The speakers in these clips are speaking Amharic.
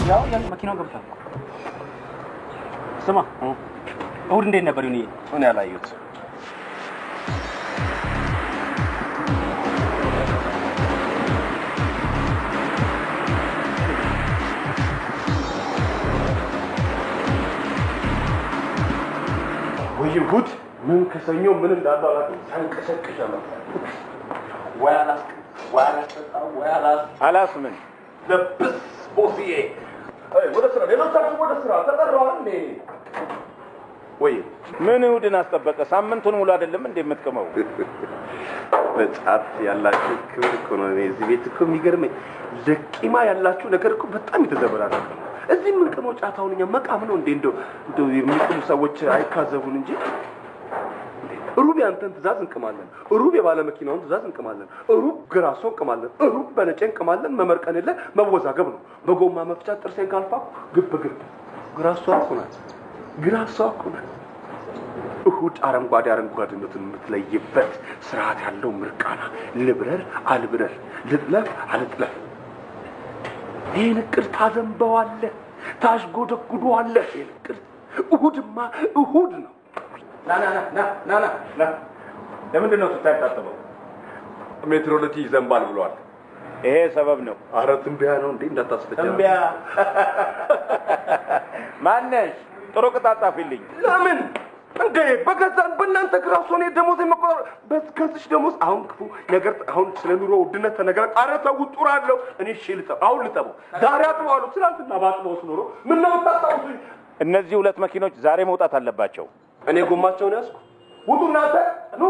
ያው መኪናው ገብቷል። ስማ እሑድ እንዴት ነበር? እኔ ያላየሁት ወይ ጉድ! ምን ከሰኞ ምን እንዳባላቱ ሳንቀሰቅሽ አመጣ። አላስ ምን ለብስ ቦሲዬ ወደ ስራ ሌሎቻችሁ ወደ ስራ ተጠራዋል እንዴ? ወይ ምን እሑድን አስጠበቀ? ሳምንቱን ሙሉ አይደለም እንዴ የምትቀመው? በጣም ያላችሁ ክብር እኮ ነው። እዚህ ቤት እኮ የሚገርመኝ ለቂማ ያላችሁ ነገር እኮ በጣም የተዘበራረቀ ነው። እዚህ ምን ቀመው ጫታውንኛ መቃም ነው እንዴ? እንደው የሚቆሙ ሰዎች አይካዘቡን እንጂ ሩብ ያንተን ትእዛዝ እንቀማለን፣ ሩብ የባለ መኪናውን ትእዛዝ እንቀማለን፣ ሩብ ግራሶ እንቀማለን፣ ሩብ በነጨ እንቀማለን። መመርቀን የለ መወዛገብ ነው። በጎማ መፍጫ ጥርሴን ካልፋ ግብ ግራሶ አኩናት እሑድ አረንጓዴነቱን የምትለይበት ስርዓት ያለው ምርቃና። ልብረር አልብረር፣ ልጥለፍ አልጥለፍ። ይህን እቅድ ታዘንበዋለህ፣ ታሽጎደጉደዋለህ። ይህን እቅድ እሑድማ እሑድ ነው። ና ለምንድን ነው ስታጣጥበው? ሜትሮሎጂ ይዘንባል ብሏል። ይሄ ሰበብ ነው። ኧረ ትንበያ ነው እንዴ? እንዳታስፈጃ። ትንበያ ማነሽ? ጥሩ ቅጣት ጻፊልኝ። ለምን እንዴ? በገዛን በእናንተ ግራስ ሆነ ደሞዝ መቆጠር በከስሽ ደሞዝ። አሁን ክፉ ነገር አሁን ስለ ኑሮ ውድነት ተነገረ። ኧረ ተው ጡራለሁ እኔ አሁን ልጠበው። ዛሬ አጥበዋለሁ። ትናንትና ባጥበውስ ኖሮ ምን ነው ታጣውኝ? እነዚህ ሁለት መኪኖች ዛሬ መውጣት አለባቸው። እኔ ጎማቸውን ያዝኩ። ውጡ እናንተ ኑ።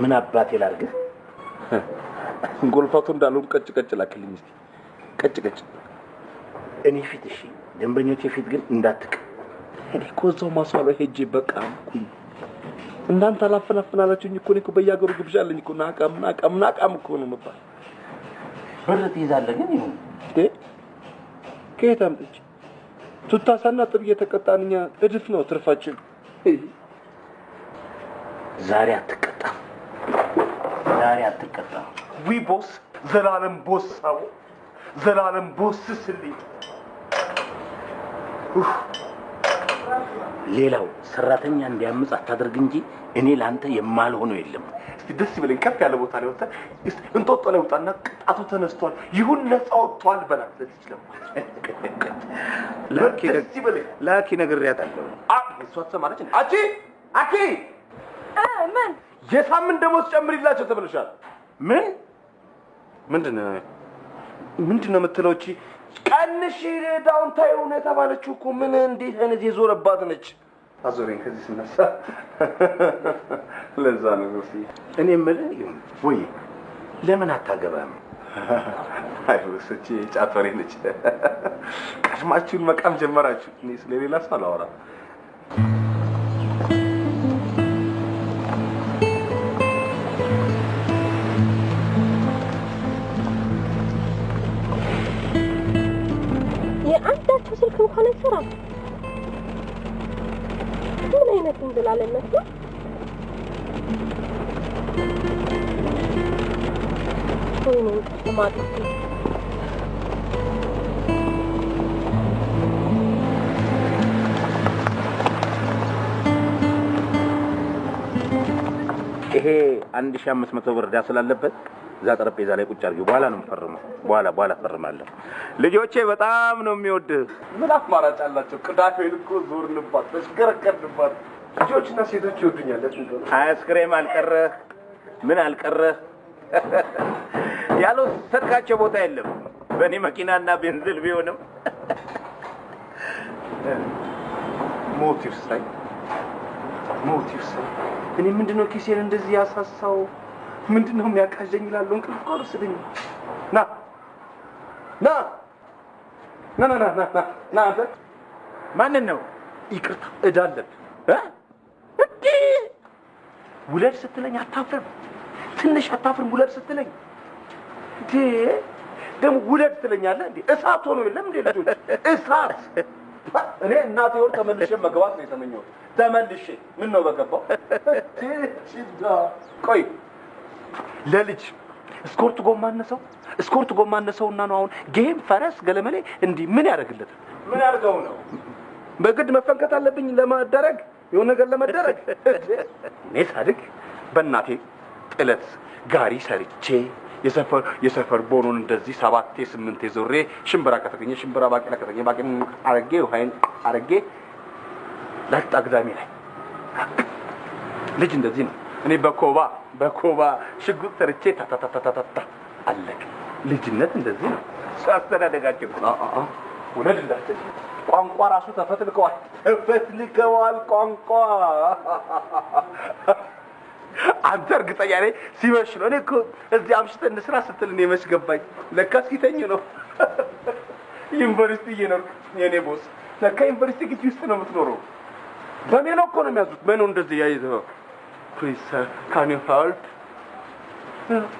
ምን አባቴ ላድርግ? ጎልፋቱ እንዳሉም ቀጭ ላክልኝ እስቲ። ቀጭ እኔ ፊት እሺ፣ ደንበኞቼ ፊት ግን እንዳትቅ። እኔ እኮ እዛው ማስዋል ሄጄ በቃ አልኩኝ። እናንተ አላፈናፍናላችሁኝ እኮ። እኔ እኮ በየሀገሩ ግብዣ አለኝ እኮ። ናቃም እኮ ነው የምባል። ብር ትይዛለህ ግን ይሁን ከየት አምጥቼ? ቱታሳና ጥብ እየተቀጣን እኛ እድፍ ነው ትርፋችን። ዛሬ አትቀጣም። ዊ ቦስ ዘላለም ቦስ ሳው ዘላለም ቦስ ስልኝ። ሌላው ሰራተኛ እንዲያምጽ አታደርግ እንጂ እኔ ላንተ የማልሆነው የለም። እስቲ ደስ ይበለኝ። ከፍ ያለ ቦታ ላይ ወጣ እስቲ እንጦጦ ላይ ወጣና ቅጣቱ ተነስቷል ይሁን ነፃ ወጥቷል በላት ለዚህ ላኪ ነግሬያታለሁ። እሷ ትሰማለች። አቺ ምን የሳምንት ደሞዝ ጨምሪላቸው ተብለሻል። ምንድነው የምትለው? እቺ ቀንሽ ዳውን ታዩ ነው የተባለችው እኮ ምን እንዴት አይነት የዞረባት ነች። አዞሬን ከዚህ ስነሳ ለዛ ነው ነው እኔ የምልህ ወይ ለምን አታገባም? አይወስቺ ጫፈሬ ነች። ቀድማችሁን መቃም ጀመራችሁ። እኔ ስለሌላ ሰው አላወራም። የአንዳችሁ ስልክ እንኳን አይሰራም። ምን አይነት እንድላለነት ነው? ወይኔ ተማጣ ይሄ 1500 ብር ዕዳ ስላለበት እዛ ጠረጴዛ ላይ ቁጭ አድርጊው። በኋላ ነው የምፈርመው። በኋላ ፈርማለሁ። ልጆቼ በጣም ነው የሚወድህ። ምን አማራጭ አላቸው? ቅዳሜን እኮ ዞርንባት፣ ተሽከረከርንባት። ልጆችና ሴቶች ይወዱኛል። አይስክሬም አልቀረህ ምን አልቀረህ? ያልወሰድካቸው ቦታ የለም። በእኔ መኪናና ቤንዚል ቢሆንም ሞቲቭ ሳይ እኔ ምንድነው ኪሴን እንደዚህ ያሳሳው? ምንድነው የሚያቃዠኝ? ይላል እንቅልፍ እኮ አልወሰደኝም። ና አንተ ማንን ነው? ይቅርታ ዕዳ አለብህ እንዴ? ውለድ ስትለኝ አታፍርም? ትንሽ አታፍርም? ውለድ ስትለኝ እንዴ? ደግሞ ውለድ ትለኛለህ እንዴ? እሳት ሆኖ የለም እንዴ ልጆች? እሳት እኔ እናቴ ወር ተመልሼ መግባት ነው የተመኘሁት። ተመልሼ ምን ነው በገባው? ቆይ ለልጅ ስኮርት ጎማ አነሰውና ነው አሁን ጌም ፈረስ ገለመሌ እንዲህ ምን ያደርግለታል? ምን አድርገው ነው? በግድ መፈንከት አለብኝ ለማደረግ የሆነ ነገር ለመደረግ። እኔ ሳድግ በእናቴ ጥለት ጋሪ ሰርቼ የሰፈር ቦኑን እንደዚህ 7 8 ዞሬ ሽምብራ ከተገኘ ሽምብራ ባቄላ ከተገኘ ባቄላ አረጌ ውሃይን አረጌ ላጣ አግዳሚ ላይ ልጅ እንደዚህ ነው። እኔ በኮባ ሽጉጥ ሰርቼ ታታታታታ አለቅ። ልጅነት እንደዚህ ነው። አስተዳደጋቸው ወለድ እንዳትል ቋንቋ ራሱ ተፈትልከዋል ቋንቋ። አንተ እርግጠኛ ነኝ ሲመሽ ነው። እኔ እኮ እዚህ አምሽተን እንስራ ስትል እኔ መች ገባኝ። ለካ ሲተኝ ነው። ዩኒቨርሲቲ እየኖርክ የኔ ቦስ ለካ ዩኒቨርሲቲ ግቢ ውስጥ ነው የምትኖረው። በሜኖ እኮ ነው የሚያዙት። ሜኖ እንደዚህ ያይዘው ፕሊዝ ካን ዩ ሄልፕ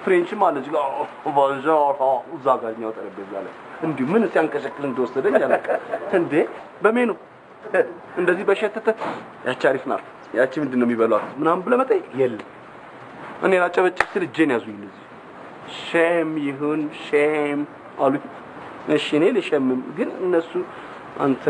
ፍሬንች ማለት ነው። ቦንጆር እዛ ጋር ነው ጠረጴዛ ላይ እንዲሁ ምን ሲያንቀሸክል እንደወሰደኝ አላውቅ እንዴ። በሜኑ እንደዚህ በሸተተ ያቺ አሪፍ ናት ያቺ ምንድን ነው የሚበሏት ምናምን ብለህ መጠየቅ የለም። እኔ ላጨበጭብ ስል እጄን ያዙኝ እንደዚህ። ሼም ይሁን ሼም አሉ። እሺ እኔ ልሸምም ግን እነሱ አንተ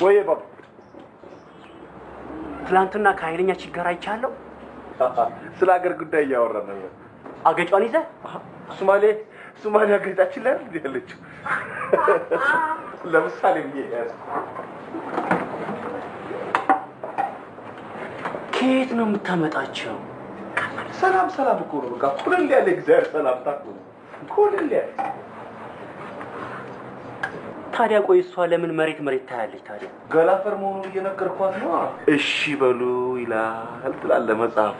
ወይ ባብ ትላንትና ከኃይለኛ ችግር አይቻለሁ። ስለ ሀገር ጉዳይ እያወራን ነው። አገጯን ይዘህ ሶማሌ አገጫችን ላይ እንዴ ያለችው ለምሳሌ ከየት ነው የምታመጣቸው? ሰላም እኮ ነው። በቃ ኩልል ያለ እግዚአብሔር ሰላም ታውቁ ኩልል ያለ። ታዲያ ቆይ እሷ ለምን መሬት ታያለች? ታዲያ ገላፈር መሆኑን እየነገርኳት ነው። እሺ በሉ ይላል ትላለህ መጽሐፍ።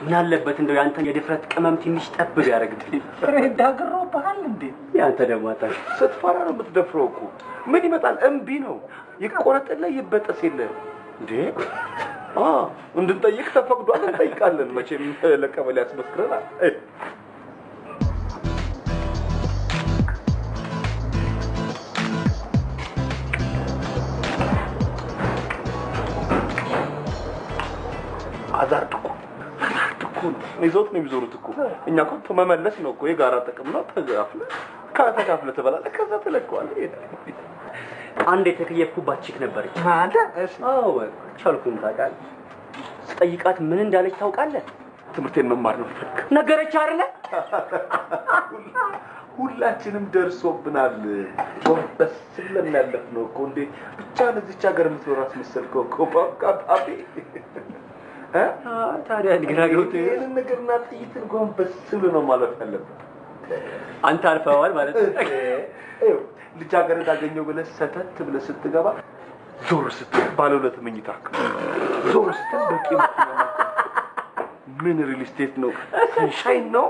ምን አለበት እንደው ያንተን የድፍረት ቅመም ትንሽ ጠብ ያደርግልኝ። ፍሬንዳ ገሮብሃል እንዴ? ያንተ ደግሞ አታሽ ስትፈራ ነው የምትደፍረው እኮ። ምን ይመጣል? እምቢ ነው። ይቆረጥልህ ይበጠስ የለ እንዴ? እንድንጠይቅ ተፈቅዷል። እንጠይቃለን። መቼም ለቀበሌ ያስመስክረናል። አዛርድኩ ይዞት ነው የሚዞሩት እኮ እኛ እኮ ተመመለስ ነው እኮ የጋራ ጥቅም ነው ተካፍለ ትበላለህ ከዛ ትለቀዋለህ አንድ የተከየፍኩባት ቺክ ነበረች አንተ እሺ አዎ ቻልኩም ታውቃለህ ስጠይቃት ምን እንዳለች ታውቃለህ ትምህርቴን መማር ነው ነገረች አይደለ ሁላችንም ደርሶብናል ወንበስ ብለን ያለፍነው እኮ እንዴ ብቻ ለዚች ሀገር የምትኖራት መሰልከው እኮ ባካባቢ ታዲያ ንግራግሮት ይሄንን ነገርና ጥይትን ጎንበስ ብሎ ነው ማለት ያለብን አንተ አልፈዋል ማለት ነው ልጅ ሀገር እንዳገኘው ብለህ ሰተት ብለህ ስትገባ ዞር ስትል ባለ ሁለት መኝታ ዞር ስትል በቂ ምን ሪል ስቴት ነው ሰንሻይን ነው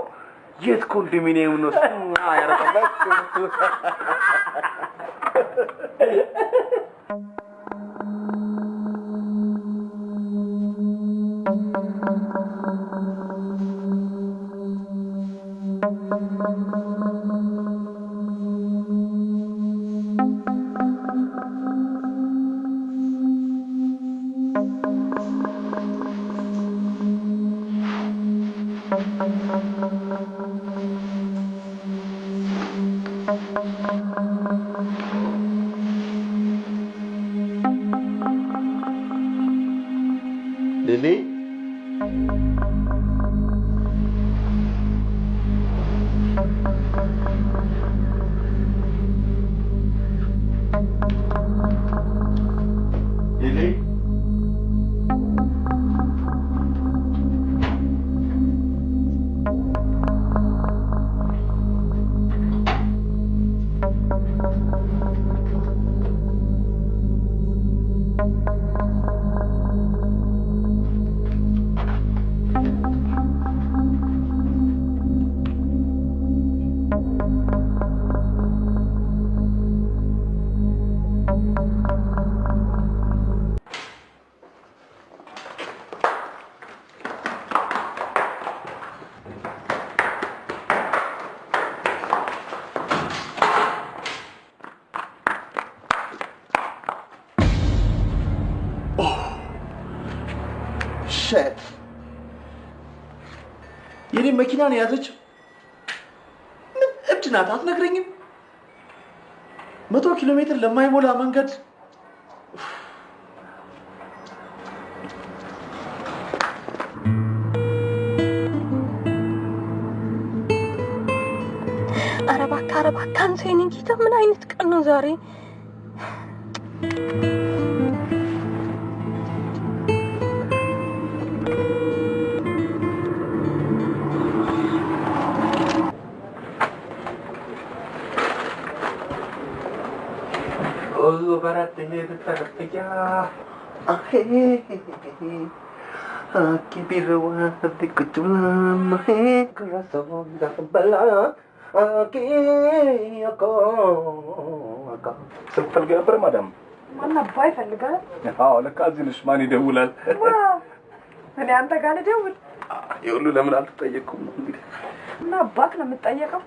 የት ኮንዶሚኒየም ነው ያረቀበት Lily? Lily? Shit. የኔ መኪና ነው ያዘችው። ምን እብድ ናት አትነግረኝም? 100 ኪሎ ሜትር ለማይሞላ መንገድ ኧረ እባክህ አንተ የኔ ጌታ ምን አይነት ቀን ነው ዛሬ? በራት ተረፍያ ኪቢረዋ ትክቱም ከራሰው ጋበላ ስልክ ነበር ማዳም ማን አባይ ፈልጋል? አዎ ለካ እዚህ ነሽ። ማን ይደውላል? እኔ አንተ ጋር ልደውል? ይሁሉ ለምን አልተጠየቅኩም? እንግዲህ እና አባክ ነው የምትጠየቀው?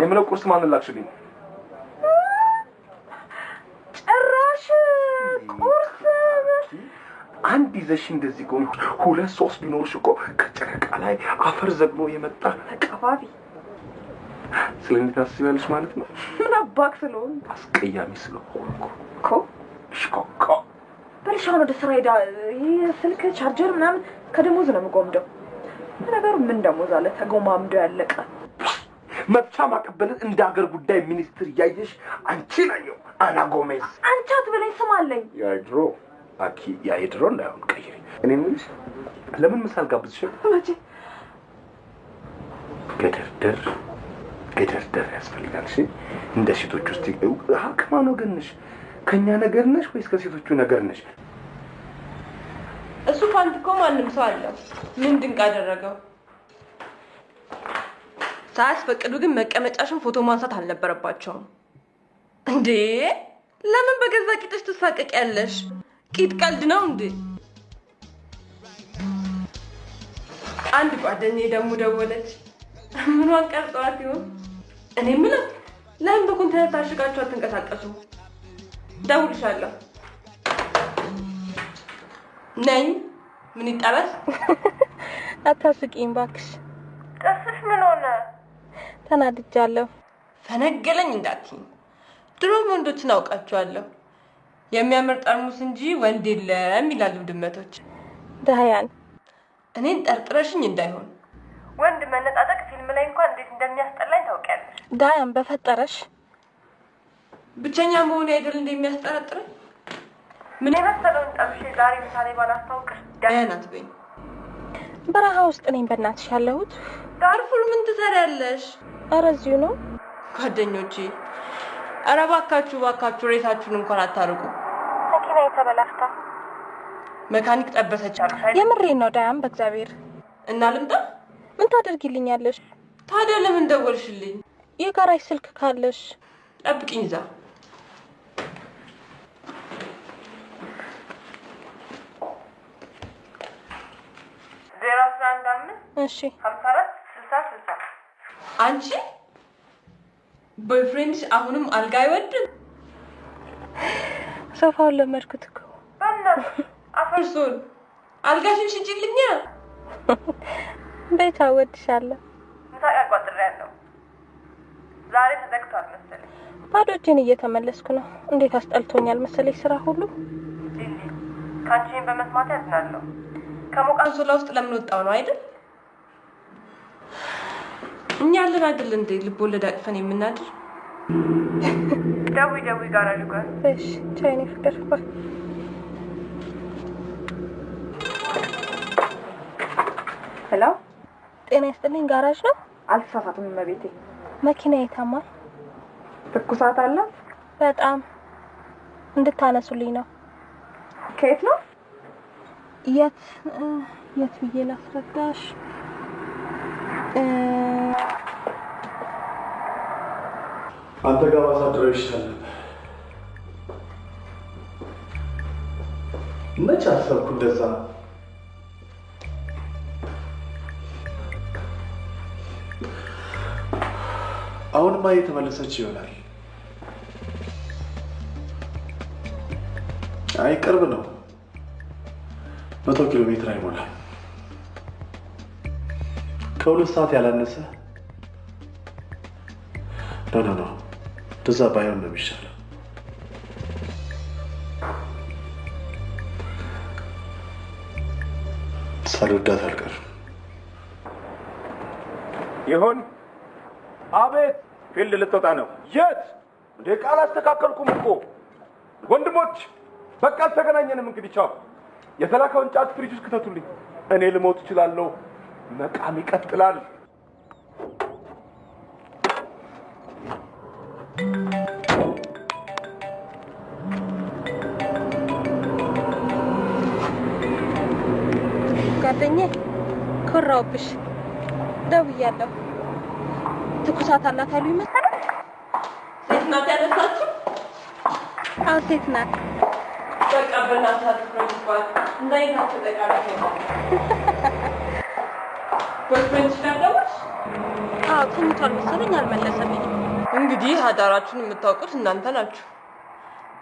የምለው ቁርስ ማን ላክሽልኝ? ጭራሽ ቁርስ አንድ ይዘሽ እንደዚህ ቆም 2-3 ቢኖርሽ እኮ ከጨረቃ ላይ አፈር ዘግኖ የመጣ ቀፋፊ ስለኔ ታስቢያለሽ ማለት ነው። ምን አባክ ስለሆነ አስቀያሚ ስለሆንኩ እኮ ሽኮኮ በልሻው ወደ ስራ ሄዳ ስልክ ቻርጀር ምናምን ከደሞዝ ነው የምቆምደው። ነገሩ ምን ደሞዝ አለ ተጎማምዶ ያለቀ መብቻ ማቀበልን እንደ ሀገር ጉዳይ ሚኒስትር ያየሽ አንቺ ነኝ አና ጎሜዝ። አንቺ አትበለኝ ስም አለኝ። ያይድሮ አኪ ያይድሮ እንዳይሆን ቀይሪ። እኔ ምንሽ ለምን ምሳል ጋብዝሽ? መቼ ገደርደር ያስፈልጋል። እሺ እንደ ሴቶች ውስጥ ከማን ወገን ነሽ? ከኛ ነገር ነሽ ወይስ ከሴቶቹ ነገር ነሽ? እሱ ፋንት እኮ ማንም ሰው አለው። ምን ድንቅ አደረገው? ሳያስፈቅዱ ግን መቀመጫሽን ፎቶ ማንሳት አልነበረባቸውም እንዴ? ለምን በገዛ ቂጥሽ ትሳቀቂያለሽ? ቂጥ ቀልድ ነው እንዴ? አንድ ጓደኛዬ ደግሞ ደወለች። ምኗን ቀርጧት ይሆን? እኔ ምንም ለምን በኮንትራት ታሽጋችሁ አትንቀሳቀሱ? ደውልሻለሁ። ነኝ ምን ይጠበስ? አታስቂኝ እባክሽ። ጥርስሽ ምን ሆነ? ተናድጃለሁ። ፈነገለኝ እንዳትዪ። ድሮም ወንዶችን አውቃቸዋለሁ። የሚያምር ጠርሙስ እንጂ ወንድ የለም ይላሉ ድመቶች። ዳያን እኔን ጠርጥረሽኝ እንዳይሆን። ወንድ መነጣጠቅ ፊልም ላይ እንኳን እንዴት እንደሚያስጠላኝ ታውቂያለሽ። ዳያን በፈጠረሽ ብቸኛ መሆን አይደል እንደሚያስጠረጥረኝ? ምን የመሰለውን ጠብሼ ዛሬ ምሳሌ ባላስታውቅሽ ዳያን አትበኝ። በረሃ ውስጥ ነኝ በእናትሽ ያለሁት። ዳርፉር ምን ትሰሪያለሽ? ኧረ እዚሁ ነው ጓደኞቼ። ኧረ እባካችሁ ሬሳችሁን እንኳን አታርቁ። መኪና የተበላሽታ መካኒክ ጠበሰች አልሽ? የምሬን ነው ዳያን በእግዚአብሔር። እና ልምጣ? ምን ታደርጊልኛለሽ? ታዲያ ለምን ደወልሽልኝ? የጋራጅ ስልክ ካለሽ ጠብቂኝ እዛ። እሺ 54 60 60 አንቺ ቦይፍሬንድሽ አሁንም አልጋ አይወድም? ሶፋውን ለመድኩት እኮ በእናትሽ አፈርሶን አልጋሽን ሽጪልኛ። ቤት አወድሻለሁ። ምሳ ያቋጥሬያለሁ። ዛሬ ተዘግቷል መሰለኝ። ባዶ እጄን እየተመለስኩ ነው። እንዴት አስጠልቶኛል መሰለኝ ስራ ሁሉ። ሊሊ ካንቺን በመስማት ያዝናለሁ። ከሞቃንሶላ ውስጥ ለምን ወጣው ነው አይደል? እኛ አለን አይደል እንዴ ልብ ወለድ አቅፈን የምናድር። ደዊ ጋራጁ ጋር። እሺ ቻይኒ ፍቅር ባይ። ሄሎ ጤና ይስጥልኝ። ጋራጅ ነው? አልተሳሳትም እመቤቴ። መኪና የታማል? ትኩሳት አለ? በጣም እንድታነሱልኝ ነው። ከየት ነው? የት ብዬ ላስረዳሽ? አንተ ጋር ማሳደረው ይሻላል። መች አሰብኩ እንደዛ። አሁንማ እየተመለሰች ይሆናል። አይ ቅርብ ነው፣ 100 ኪሎ ሜትር አይሞላም። ከ2 ሰዓት ያላነሰ ኖ እንደዛ ባይሆን ነው የሚሻለው። ሳልወዳት አልቀርም። ይሁን። አቤት። ፊልድ ልትወጣ ነው? የት እንደ ቃል አስተካከልኩም እኮ ወንድሞች። በቃ አልተገናኘንም። እንግዲህ ቻው። የተላከውን ጫት ፍሪጅ ውስጥ ክተቱልኝ። እኔ ልሞት እችላለሁ። መቃም ይቀጥላል። ጓደኛዬ ኮራውብሽ። ደውያለሁ። ትኩሳት አላት አሉ ይመስላል። ሴት ናት ያነሳችው? አዎ ሴት ናት። በቃ በእናትህ ትኩረት እንዳይታችሁ ተቃራኒ ነው። ቦይፍሬንድሽ ጋር ደወልሽ? አዎ ተኝቷል መሰለኝ አልመለሰልኝም። እንግዲህ አዳራችሁን የምታውቁት እናንተ ናችሁ።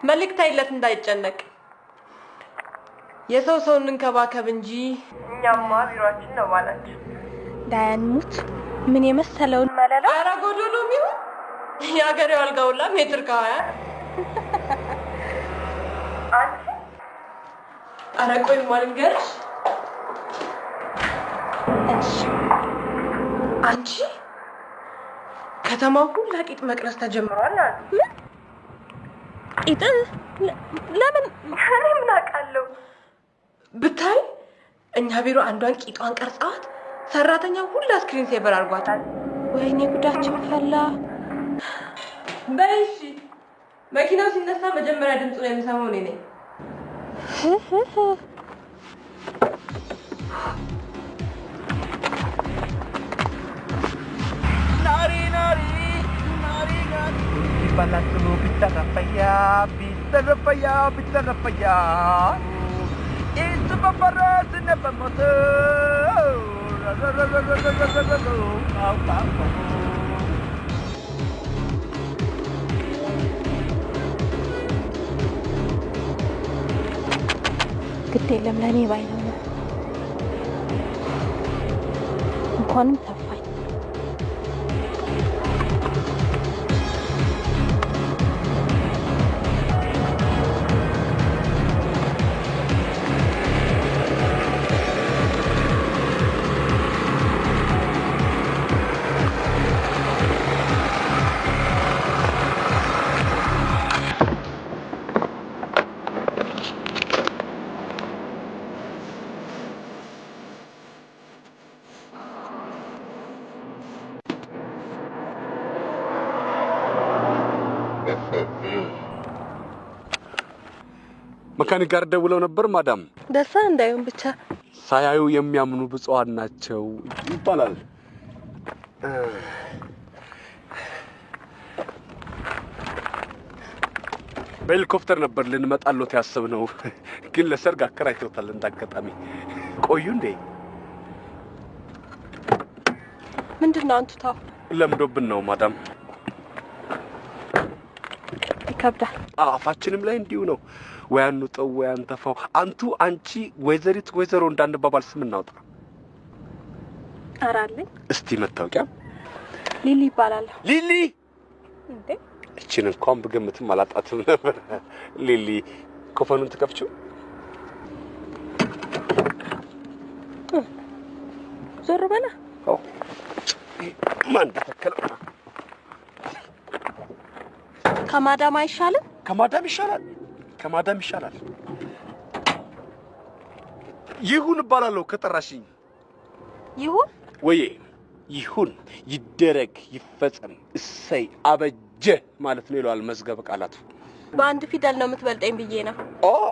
መልእክት አይለት እንዳይጨነቅ። የሰው እንንከባከብ እንጂ እኛማ ቢሮአችን ነው ባላችሁ። ዳያን ሙት ምን የመሰለውን መለለው። ኧረ ጎዶሎ ሚሆን የሀገሬው አልጋውላ ሜትር ከ20። አንቺ ኧረ ቆይ ማልንገርሽ። እሺ አንቺ ከተማው ሁላ ቂጥ መቅረስ ተጀምሯል አሉ። ምን ቂጥ? ለምን? እኔ ምን አውቃለሁ? ብታይ እኛ ቢሮ አንዷን ቂጧን ቀርጸዋት ሰራተኛው ሁላ ስክሪን ሴቨር አድርጓታል። ወይኔ ጉዳችን ፈላ። በይ እሺ፣ መኪናው ሲነሳ መጀመሪያ ድምፁን የምሰማው እኔ ነኝ። Balatro bitarapaya. Itu paparazzi na pamotor. ግድ የለም ለእኔ ባይ ነው። አሁንም ተፋኝ። መካኒክ ጋር ደውለው ነበር ማዳም። ደሳ እንዳይሆን ብቻ ሳያዩ የሚያምኑ ብፁዓን ናቸው ይባላል። በሄሊኮፕተር ነበር ልንመጣሎት ያሰብነው፣ ግን ለሰርግ አከራይተውታል። እንዳጋጣሚ ቆዩ እንዴ? ምንድነው አንቱታው? ለምዶብን ነው ማዳም። ይከብዳል። አፋችንም ላይ እንዲሁ ነው። ወይ አንውጠው ወይ አንተፋው። አንቱ አንቺ ወይዘሪት ወይዘሮ እንዳንባባል ስም እናውጣ። አራልኝ እስቲ መታወቂያ ሊሊ ይባላል። ሊሊ እንዴ? እቺን እንኳን በግምትም አላጣትም ነበር። ሊሊ ኮፈኑን ተከፍቺው? ዞር በላ። ማን ተከለው? ከማዳም አይሻልም? ከማዳም ይሻላል። ከማዳም ይሻላል። ይሁን እባላለሁ ከጠራሽኝ። ይሁን ወይ ይሁን፣ ይደረግ፣ ይፈጸም፣ እሰይ አበጀ ማለት ነው ይላል መዝገበ ቃላቱ። በአንድ ፊደል ነው የምትበልጠኝ ብዬ ነው።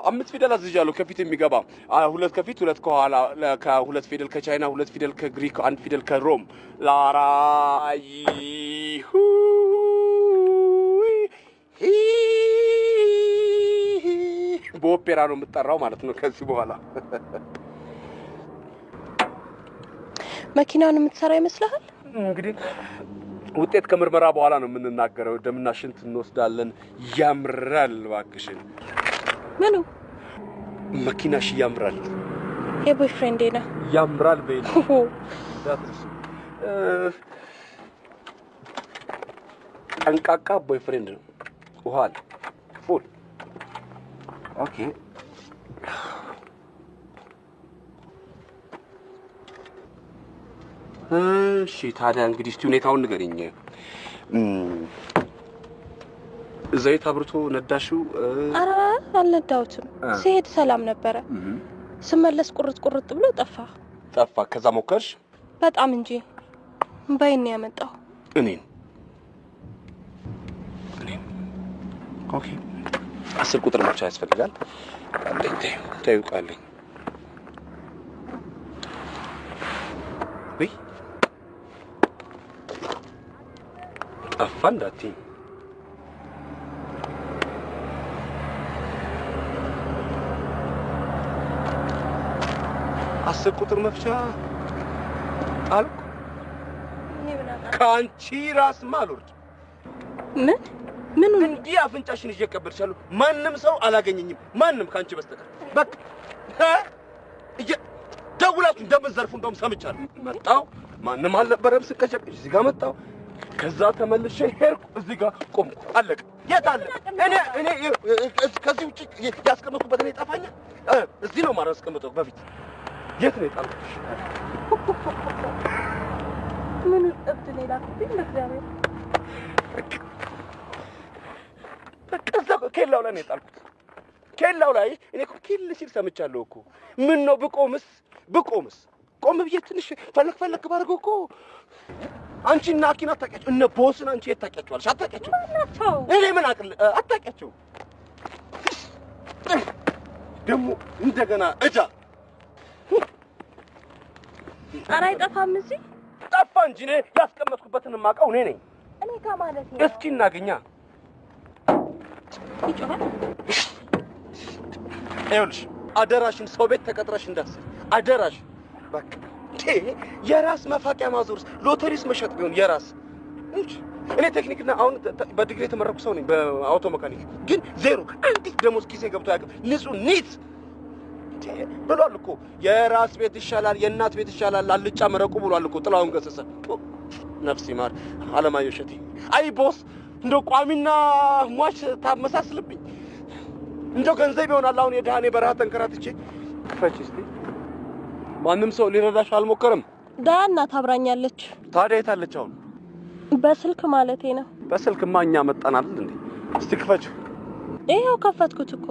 5 ፊደል አዝዣለሁ። ከፊት የሚገባ 2 ከፊት 2 ከኋላ፣ ከ2 ፊደል ከቻይና፣ 2 ፊደል ከግሪክ፣ 1 ፊደል ከሮም ላራይ በኦፔራ ነው የምጠራው ማለት ነው ከዚህ በኋላ። መኪናውን የምትሰራ ይመስልሃል? እንግዲህ ውጤት ከምርመራ በኋላ ነው የምንናገረው። ደምና ሽንት እንወስዳለን። ያምራል እባክሽን። ምኑ? መኪናሽ ያምራል። የቦይፍሬንዴ ነው። ያምራል በይል ጠንቃቃ ቦይፍሬንድ ነው። ውሃ አለ ፉል። ኦኬ እሺ፣ ታዲያ እንግዲህ እስቲ ሁኔታውን ንገሪኝ። ዘይት አብርቶ ነዳሽው? ኧረ አልነዳሁትም። ሲሄድ ሰላም ነበረ። ስመለስ ቁርጥ ቁርጥ ብሎ ጠፋ። ከዛ ሞከርሽ? በጣም እንጂ በይን ያመጣው እኔን። ኦኬ 10 ቁጥር ብቻ ያስፈልጋል። አለኝ ተይው ቃለኝ። ወይ ጠፋ እንዳትዪ። አስር ቁጥር መፍቻ አልኩ። ከአንቺ ራስማ አልወርድ። ምን እንዲህ አፍንጫሽን እየቀበልሻለሁ። ማንም ሰው አላገኘኝም፣ ማንም ከአንቺ በስተቀር። በቃ ደውላችሁ እንደምትዘርፉ እንደውም ሰምቻለሁ። መጣሁ፣ ማንም አልነበረም። ስቀጨቅጭ እዚህ ጋር መጣሁ። ከዛ ተመልሼ ሄድኩ፣ እዚህ ጋር ቆምኩ። አለቀ። የት አለ? እኔ ከዚህ ውጭ ያስቀመጥኩበት እኔ ጠፋኛል። እዚህ ነው ማለት ያስቀመጥኩት በፊት። የት ነው የጣልኩት? ምን እብድ ሌላ ኩብኝ ለእግዚአብሔር ከዛ ኬላው ላይ ነው የጣልኩት። ኬላው ላይ እኔ እኮ ኬል ሲል ሰምቻለሁ እኮ። ምን ነው ብቆምስ ቆም ብዬ ትንሽ ፈለክ ባደርገው እኮ አንቺና አኪን አታውቂያቸው። እነ ቦስን አንቺ የት ታውቂያቸዋለሽ? አታውቂያቸው። እኔ ምን አቅል አታውቂያቸው። ደግሞ እንደገና እዳ ኧረ አይጠፋም። እዚህ ጠፋ እንጂ እኔ ያስቀመጥኩበትን የማውቀው እኔ ነኝ። እኔ ጋር ማለት ነው። እስኪ እናገኛ። ይጮሃል። ይኸውልሽ አደራሽን ሰው ቤት ተቀጥረሽ እንዳትሰሪ አደራሽ። በቃ የራስ መፋቂያ ማዞርስ ሎተሪስ መሸጥ ቢሆን የራስ እንጂ እኔ ቴክኒክና አሁን በዲግሪ የተመረኩ ሰው ነኝ በአውቶ መካኒክ፣ ግን ዜሮ አንዲት ደሞዝ ኪሴ ገብቶ ያውቅም። ንጹህ ኒት ብሏል እኮ የራስ ቤት ይሻላል የእናት ቤት ይሻላል አልጫ መረቁ ብሏል እኮ ጥላሁን ገሰሰ። ነፍስ ይማር አለማየሁ እሸቴ። አይ ቦስ እንደው ቋሚና ሟች ታመሳስልብኝ። እንደው ገንዘብ ይሆናል አሁን የድሃኔ በረሃ ተንከራትቼ። ክፈች እስቲ። ማንም ሰው ሊረዳሽ አልሞከረም? ዳና ታብራኛለች። ታዲያ የት አለች አሁን? በስልክ ማለቴ ነው። በስልክማ እኛ መጣን አይደል እንዴ? እስቲ ክፈች። ይሄው ከፈትኩት እኮ።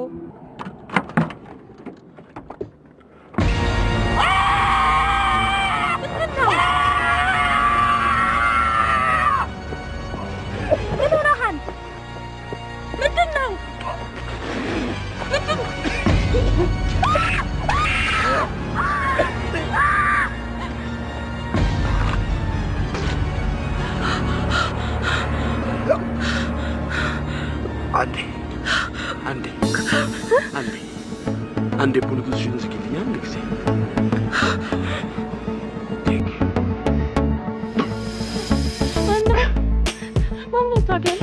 አንዴ ፖለቲሽን ዝግልኛ አንድ ጊዜ ማነው ታገለ?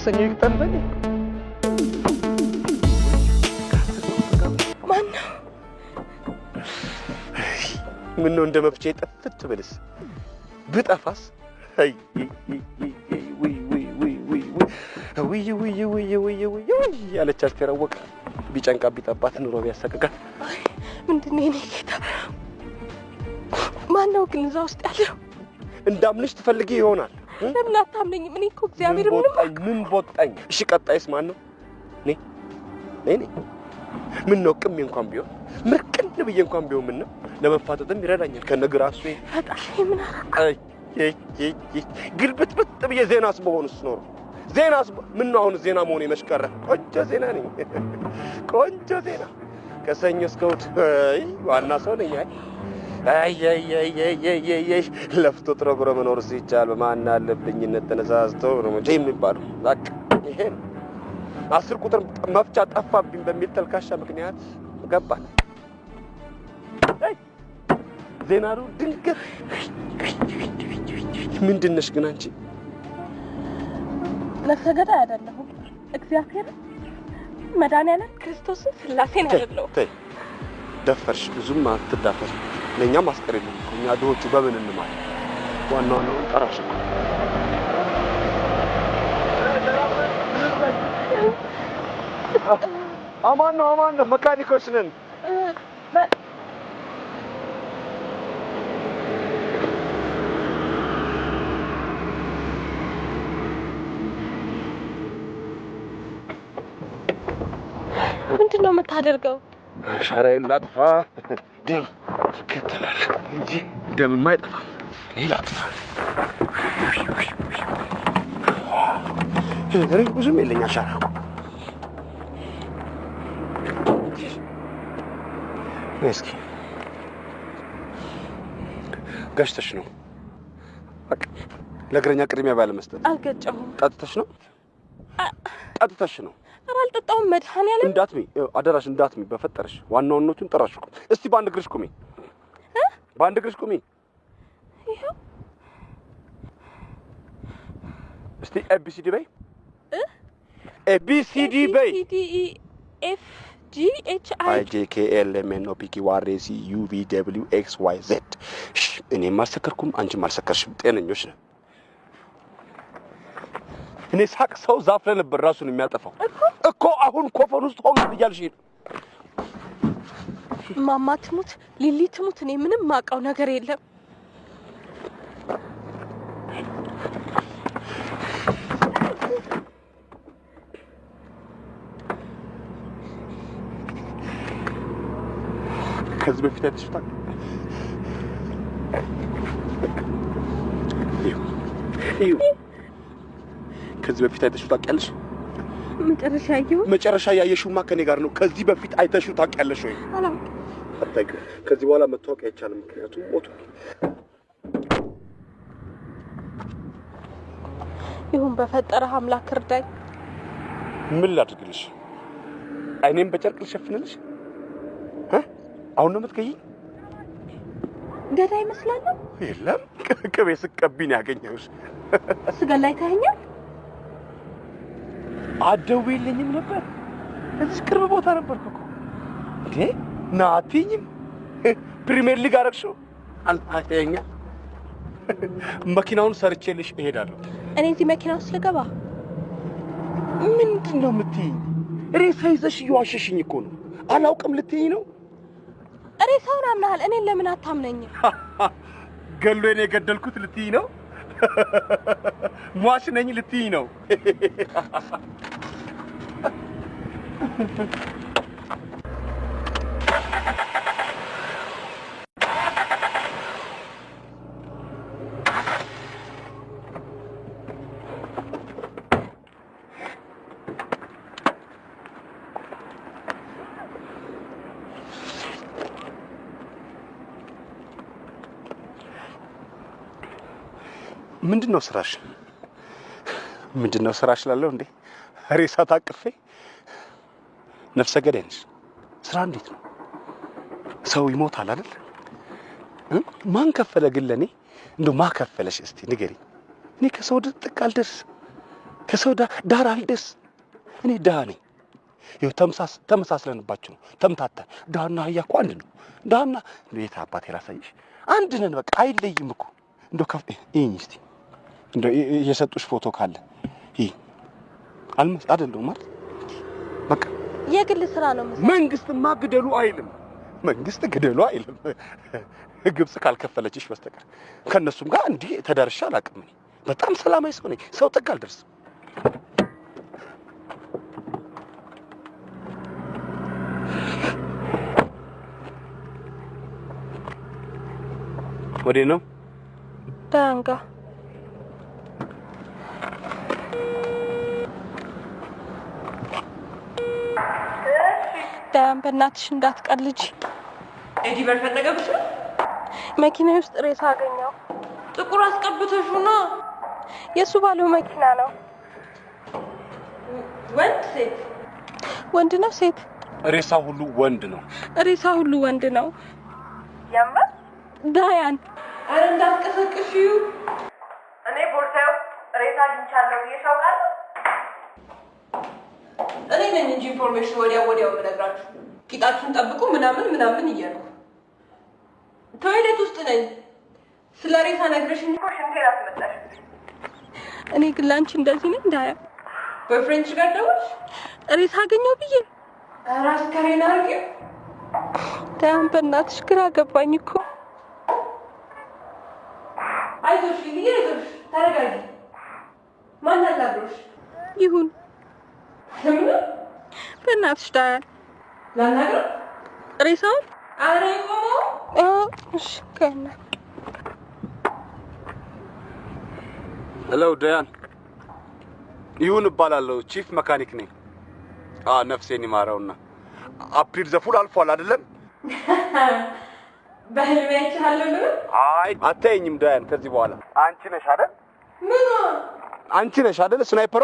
ሰኞ ይቅጠን በል። ማነው? ምነው እንደ መፍቼ ጠፍት ብልስ ብጠፋስ? አይ ያለች አስቴር አወቀ። ቢጨንቃ ቢጠባት ኑሮ ቢያሰቅቃት። ምንድን ነው የኔ ጌታ? ማነው ግን እዛ ውስጥ ያለው? እንዳምንሽ ትፈልጊ ይሆናል። ለምን አታምነኝም? እኔ እኮ እግዚአብሔር ምን ቦጣኝ። እሺ ቀጣይስ ማን ነው? እኔ ምን ነው ቅሜ እንኳን ቢሆን ምርቅን ብዬ እንኳን ቢሆን ምን ነው ለመፋጠጥም ይረዳኛል። ከነግራሱ ፈጣሪ ምን አረጋ? ግልብጥብጥ ብዬ ዜናስ በሆንስ ኖሮ ዜናስ ምን ነው አሁን ዜና መሆን የመስቀረ ቆንጆ ዜና ነኝ። ቆንጆ ዜና ከሰኞ እስከ እሑድ ዋና ሰው ነኝ። አይ ለፍቶ ጥሮ ግሮ መኖር ሲቻል በማን አለብኝነት ተነሳስቶ ነው እንጂ የሚባለው። በቃ ይሄ 10 ቁጥር መፍቻ ጠፋብኝ በሚል ተልካሻ ምክንያት ገባን። ዜና ነው ድንገት። ምንድን ነሽ ግን አንቺ? ነፍሰ ገዳይ አይደለሁም። እግዚአብሔር መድኃኒዓለም ክርስቶስን ስላሴን አይደለሁ። ደፈርሽ። ብዙም አትዳፈር። ለኛም አስቀርልኝ። እኛ ድሆቹ በምን እንማል? ዋናው ነው ጠራሽ። አማን ነው መካኒኮች ነን። ምንድን ነው የምታደርገው? ሻራዬን ላጥፋ። ደም ይከተላል እንጂ ደም የማይጠፋ ላጥፋ። ብዙም የለኝ አሻራ እስኪ ገሽተሽ ነው በቃ ለእግረኛ ቅድሚያ ባለመስጠት። አልገጨሁም። ጠጥተሽ ነው? ጠጥተሽ ነው? ኧረ አልጠጣሁም። መድኃኒዓለም እንዳትሚ፣ አደራሽ እንዳትሚ በፈጠረሽ። ዋናውነቱን ጠራሽ እኮ። እስቲ በአንድ እግርሽ ቁሚ። በአንድ እግርሽ ቁሚ። ይሄው እስቲ ኤቢሲዲ በይ። ኤቢሲዲ በይ። ኤፍ ጂ ኤች አይ ጄ ኬ ኤል ኤም ኤን ኦ ፒ ኪው አር ኤስ ቲ ዩ ቪ ደብሊው ኤክስ ዋይ ዜድ። እኔም አልሰከርኩም፣ አንቺም አልሰከርሽም። ጤነኞች ነን። እኔ ሳቅ ሰው ዛፍ ላይ ነበር ራሱን የሚያጠፋው እኮ። አሁን ኮፈን ውስጥ ሆኖ እያልሽ ማማ ትሙት ሊሊ ትሙት እኔ ምንም ማውቀው ነገር የለም። ከዚህ በፊት አይተሽታል? ከዚህ በፊት አይተሽው ታውቂያለሽ? መጨረሻ ያየሽውማ ከኔ ጋር ነው። ከዚህ በፊት አይተሽው ታውቂያለሽ ወይ? አታውቂውም። ከዚህ በኋላ መታወቅ አይቻልም፣ ምክንያቱም ሞቷል። ይሁን በፈጠረህ አምላክ እርዳኝ። ምን ላድርግልሽ? አይኔም በጨርቅ ልሸፍንልሽ? አሁን ነው የምትገይኝ? ገዳይ ይመስላለሁ። የለም ቅቤ ስቀቢን ያገኘሁሽ። ስገላይ ታየኛል። አትደውይልኝም ነበር? እዚህ ቅርብ ቦታ ነበርኩ እኮ። እንዴ ና አትይኝም? ፕሪሚየር ሊግ አደረግሽው? አልታየኛል። መኪናውን ሰርቼልሽ እሄዳለሁ። እኔ እዚህ መኪና ውስጥ ልገባ? ምንድን ነው የምትይኝ? ሬሳ ይዘሽ እየዋሸሽኝ እኮ ነው። አላውቅም ልትይኝ ነው? ሬሳውን አምናሃል፣ እኔን ለምን አታምነኝም? ገሎን የገደልኩት ልትይኝ ነው? ሟች ነኝ ልትይኝ ነው? ምንድነው ስራሽ? ምንድነው ስራሽ ላለው እንዴ? ሬሳ ታቅፌ ነፍሰ ገዳይ ነሽ። ስራ እንዴት ነው? ሰው ይሞታል አይደል? ማን ከፈለ ግን ለኔ? እንደው ማን ከፈለሽ እስቲ ንገሪ። እኔ ከሰው ጥቅ አልደርስ፣ ከሰው ዳር አልደርስ። እኔ ድሃ ነኝ። ይኸው ተመሳስለንባችሁ ነው። ተምታተን። ድሃና አህያ እኮ አንድ ነው። ድሃና ቤት አባቴ ላሳይሽ፣ አንድ ነን በቃ፣ አይለይም እኮ። እንደው ይሄኝ እስቲ እንደው የሰጡሽ ፎቶ ካለ ይሄ አልመስ አይደለም ማለት በቃ የግል ስራ ነው ማለት። መንግስትማ ግደሉ አይልም። መንግስት ግደሉ አይልም። ግብጽ ካልከፈለችሽ በስተቀር ከነሱም ጋር እንዲህ ተዳርሻ አላውቅም። በጣም ሰላማዊ ሰው ነኝ። ሰው ጥግ አልደርስም። ወዴት ነው? ዳንጋ ዳን በእናትሽ እንዳትቀልጂ። ኤዲ በፈለገብሽ መኪና ውስጥ ሬሳ አገኘው። ጥቁር አስቀብተሽ ነው? የሱ ባለው መኪና ነው። ወንድ ሴት? ወንድ ነው ሴት? ሬሳ ሁሉ ወንድ ነው። ሬሳ ሁሉ ወንድ ነው። ያምባ ዳያን አረ እንዳትቀሰቅሽው። እኔ ቦርሳዬ ውስጥ ሬሳ አግኝቻለሁ ብዬሽ አውቃለሁ። እኔ ነኝ እንጂ ኢንፎርሜሽን ወዲያው የምነግራችሁ። ቂጣችሁን ጠብቁ ምናምን እያልኩ ቶይሌት ውስጥ ነኝ። ስለ ሬሳ ነግረሽኝ እኮ ሽንቴን አስመጣሽ። እኔ ግን ላንቺ እንደዚህ ነኝ። ዳያ በፍሬንች ጋር ደውልሽ ሬሳ አገኘው ብዬ ራስ ከሬና አርጊ። ዳያን በእናትሽ ግራ ገባኝ እኮ። አይዞሽ ልዬ፣ አይዞሽ ተረጋጊ። ማን አላብሮሽ? ይሁን ለምን? በእናትሽ ዳያን ላናግረው ሬሳውን። አረ ቆሞ እሺ ከና ሄሎ ዳያን፣ ይሁን እባላለሁ። ቺፍ መካኒክ ነኝ። ነፍሴን ይማረውና አፕሪል ዘፉል አልፏል አይደለም? በህልሜ አይቻለሁ። አይ አታየኝም ዳያን። ከዚህ በኋላ አንቺ ነሽ አይደል? ምን? አንቺ ነሽ አይደል? ስናይፐሯ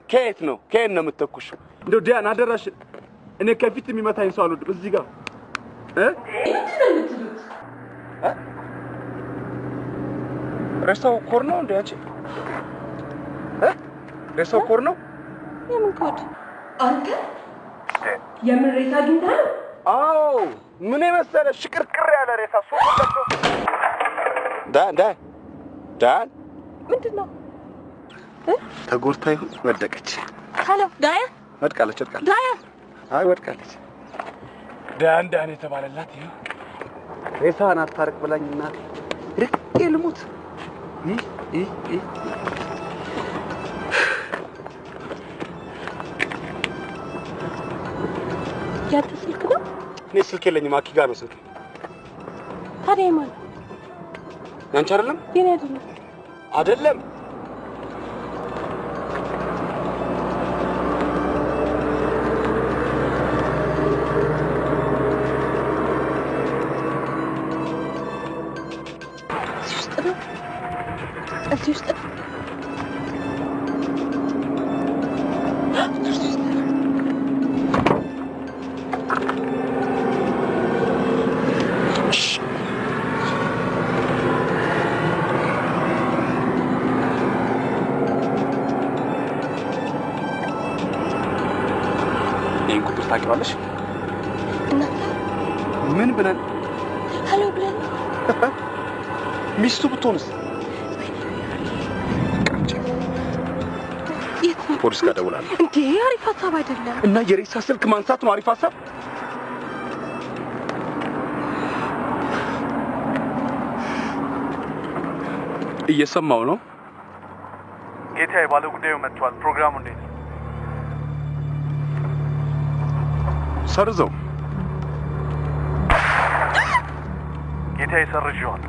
ከየት ነው የምትተኩሽ? እንደው ዳያን አደራሽ፣ እኔ ከፊት የሚመታኝ ሰው አልወድም። እዚህ ጋር ሬሳው ኮር ነው እንዴ? አንቺ ሬሳው ኮር ነው? የምን ኮድ? አንተ የምን ሬሳ አግኝተሃል? አዎ ምን የመሰለ ሽቅርቅር ያለ ሬሳ ሶልላቸው። ዳን ምንድነው? ተጎድታ ይሁን ወደቀች? ካለ ዳያ ወድቃለች። ዳያ አይ ወድቃለች። ዳን የተባለላት ይኸው ሬሳን አታርቅ ብላኝ እናቴ ርቄ ልሙት። ያንተ ስልክ ነው? እኔ ስልክ የለኝም። አኪ ጋር ነው ስልክ። ታዲያ የማን? ያንቺ አይደለም? የኔ አይደለም። አይደለም እዚህ ውስጥ ነው። ይሄን ቁጥር ታውቂዋለሽ? እናንተ ምን ብለን ሄሎ ብለን ሚስቱ ብትሆንስ? ፖሊስ ጋር ደውላለሁ። እንዴ አሪፍ ሀሳብ አይደለም። እና የሬሳ ስልክ ማንሳት ነው አሪፍ ሀሳብ? እየሰማው ነው። ጌታዬ፣ ባለ ጉዳዩ መጥቷል። ፕሮግራሙ እንዴት ነው? ሰርዘው። ጌታዬ፣ ሰርዤዋለሁ።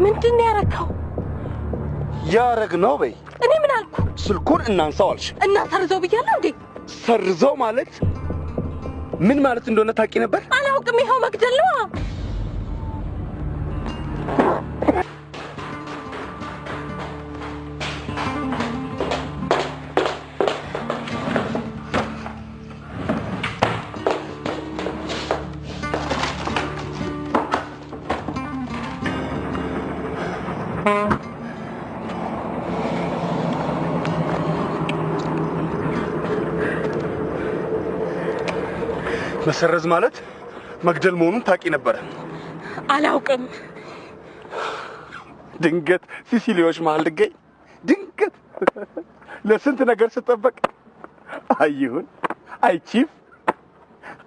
ምንድን ነው ያረከው? ያረግ ነው በይ። እኔ ምን አልኩ? ስልኩን እናንሳው አልሽ እና ሰርዘው ብያለሁ እንዴ? ሰርዘው ማለት ምን ማለት እንደሆነ ታውቂ ነበር? አላውቅም። ይኸው መግደል ነው። መሰረዝ ማለት መግደል መሆኑን ታውቂ ነበር? አላውቅም። ድንገት ሲሲሊዎች መሃል ልገኝ ድንገት ለስንት ነገር ስጠበቅ አይሁን አይቺፍ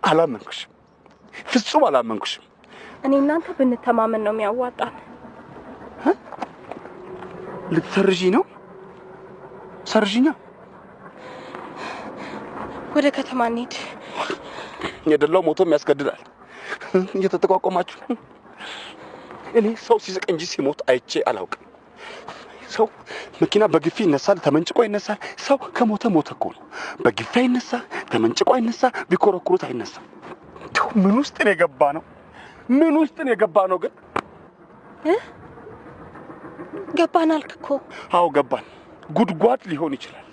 አላመንኩሽም። ፍጹም አላመንኩሽም። እኔ እናንተ ብንተማመን ነው የሚያዋጣን። ልትሰርዢ ነው? ሰርዢኛ። ወደ ከተማ እንሂድ። የደላው ሞቶም ያስገድዳል። እየተጠቋቆማችሁ እኔ ሰው ሲስቅ እንጂ ሲሞት አይቼ አላውቅም። ሰው መኪና በግፊ ይነሳል፣ ተመንጭቆ ይነሳል። ሰው ከሞተ ሞተ እኮ ነው። በግፊ አይነሳ፣ ተመንጭቆ አይነሳ፣ ቢኮረኩሩት አይነሳ። ምን ውስጥ ነው የገባ ነው? ምን ውስጥ ነው የገባ ነው? ግን ገባን አልክ እኮ። አዎ ገባን። ጉድጓድ ሊሆን ይችላል።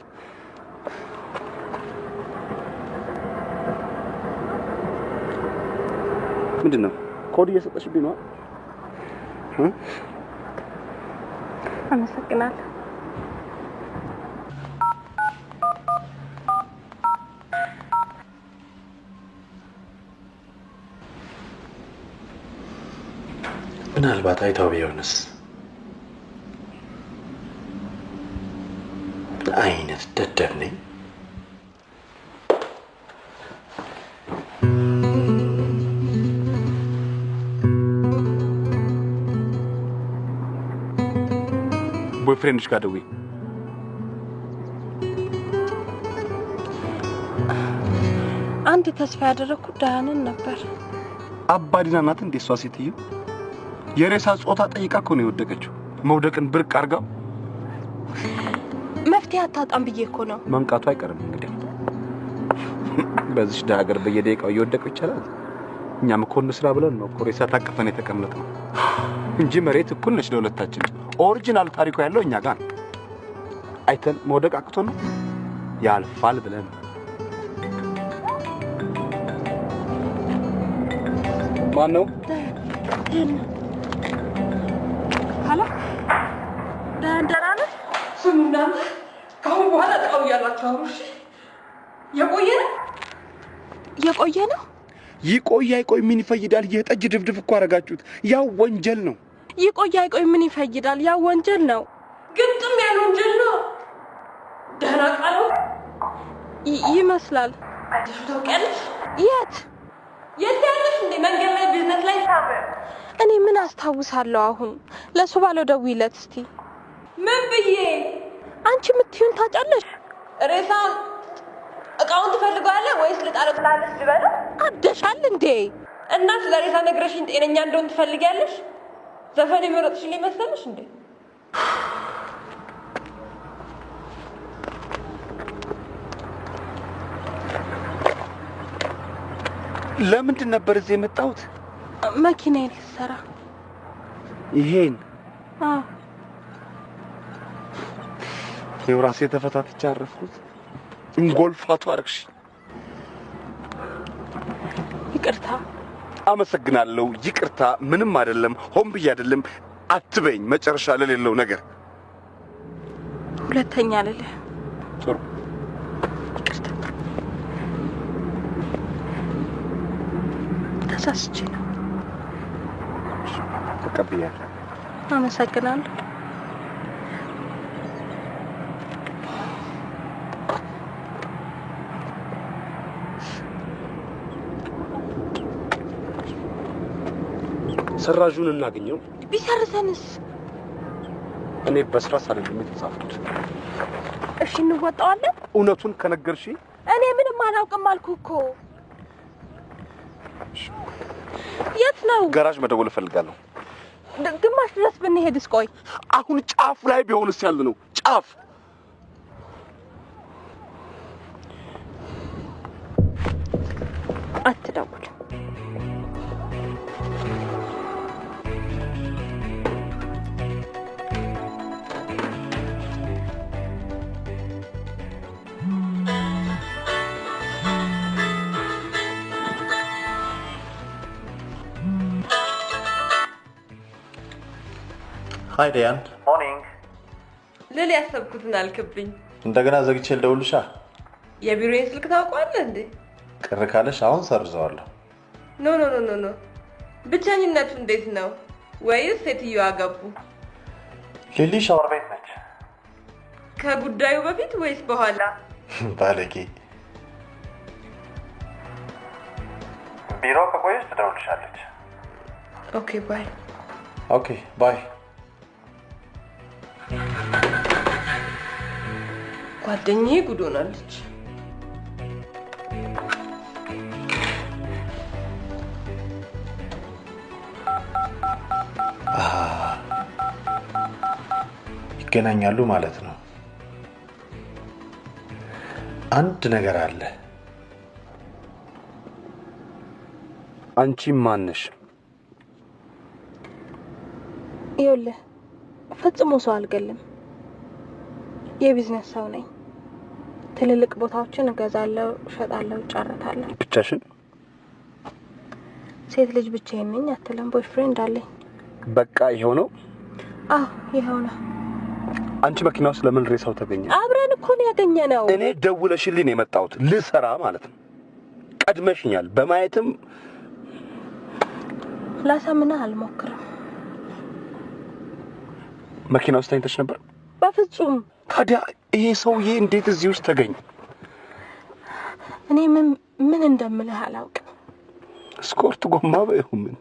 ምንድን ነው ኮድ እየሰጠሽብኝ ነው? አመሰግናለሁ። ምናልባት አይታው ቢሆንስ? አይነት ደደብ ነኝ። ቦይፍሬንድሽ ጋር ደውይ። አንድ ተስፋ ያደረኩት ዳያንን ነበር። አባዲና ናት እንዴ እሷ ሴትዮ? የሬሳ ጾታ ጠይቃ እኮ ነው የወደቀችው። መውደቅን ብርቅ አድርጋው መፍትሄ አታጣም ብዬ እኮ ነው። መንቃቱ አይቀርም እንግዲህ። በዚህ ዳ ሀገር በየደቂቃው እየወደቀው ይቻላል። እኛም እኮ እንስራ ብለን ነው እኮ ሬሳ ታቅፈን የተቀመጥነው እንጂ መሬት እኩል ነች ለሁለታችን። ኦሪጂናል ታሪኩ ያለው እኛ ጋር ነው። አይተን መውደቅ አቅቶ ነው ያልፋል ብለን ማን ነው? ሀላ ደህና ነህ? ስሙ እናንተ ከአሁን በኋላ ጣው እያላችሁ አውሩ። እሺ? የቆየ ነው። ይቆይ አይቆይ ምን ይፈይዳል? የጠጅ ድብድብ እኮ አረጋችሁት። ያው ወንጀል ነው። ይቆይ አይቆይ ምን ይፈይዳል? ያው ወንጀል ነው። ግጥም ያለ ወንጀል ነው። ደህና ቃሉ ይመስላል። አዲሱ ታውቂያለሽ? የት ያለሽ እንዴ? መንገድ ላይ ቢዝነስ ላይ ሳበ። እኔ ምን አስታውሳለሁ? አሁን ለሱ ባለው ደውይለት እስቲ። ምን ብዬ? አንቺ የምትይውን ታጫለሽ። ሬሳ እቃውን ትፈልገዋለህ ወይስ ልጣለው ትላለሽ? ልበለው? አደሻል እንዴ? እና ስለ ሬሳ ነግረሽኝ ጤነኛ እንደሆን ትፈልጊያለሽ? ዘፈን የመረጥሽልኝ መሰለሽ እንዴ? ለምንድን ነበር እዚህ የመጣሁት? መኪናዬን ልትሰራ። ይሄን አዎ ይኸው ራሴ ተፈታትቼ አረፍኩት። እንጎልፋቱ አርክሽ። ይቅርታ። አመሰግናለሁ። ይቅርታ ምንም አይደለም። ሆን ብዬ አይደለም አትበይኝ። መጨረሻ ለሌለው ነገር ሁለተኛ ልልህ። ጥሩ ይቅርታ ተሳስቼ ነው። ተቀብያለሁ። አመሰግናለሁ። ሰራዡን እናገኘው። ቢሰርዘንስ? እኔ በስራ ሳልልም የተጻፍኩት። እሺ እንወጣዋለን። እውነቱን ከነገርሽ እኔ ምንም አላውቅም አልኩ እኮ። የት ነው? ጋራዥ መደወል እፈልጋለሁ። ግማሽ ድረስ ብንሄድስ? ቆይ አሁን ጫፍ ላይ ቢሆንስ ያለ ነው ጫፍ። አትደውል። ሃይ ዲያን። ሞርኒንግ። ልል ያሰብኩትን አልክብኝ። እንደገና ዘግቼ ልደውልሻ? የቢሮዬን ስልክ ታውቀዋለህ እንዴ? ቅር ካለሽ አሁን ሰርዘዋለሁ። ኖ ኖ ኖ ኖ ኖ። ብቸኝነቱ እንዴት ነው? ወይስ ሴትዮዋ ገቡ? ሊሊ ሻወር ቤት ነች። ከጉዳዩ በፊት ወይስ በኋላ? ባለጌ። ቢሮ ከቆየች ትደውልሻለች። ኦኬ ባይ። ኦኬ ባይ። ጓደኛዬ ጉድ ሆናለች። ይገናኛሉ ማለት ነው። አንድ ነገር አለ። አንቺ ማን ነሽ? ይኸውልህ ፈጽሞ ሰው አልገልም። የቢዝነስ ሰው ነኝ። ትልልቅ ቦታዎችን እገዛለሁ፣ እሸጣለሁ፣ እጫረታለሁ። ብቻሽን? ሴት ልጅ ብቻዬን ነኝ አትልም። ቦይፍሬንድ አለኝ። በቃ ይሄው ነው? አዎ ይሄው ነው። አንቺ መኪናው ስለምን ሬሳው ተገኘ? አብረን እኮ ነው ያገኘነው። እኔ ደውለሽልኝ ነው የመጣሁት ልሰራ ማለት ነው። ቀድመሽኛል። በማየትም ላሳምንህ አልሞክርም። መኪናው ውስጥ ተኝተሽ ነበር? በፍጹም። ታዲያ ይሄ ሰውዬ እንዴት እዚህ ውስጥ ተገኘ? እኔ ምን እንደምልህ አላውቅም። ስኮርት ጎማ በይሁን ምን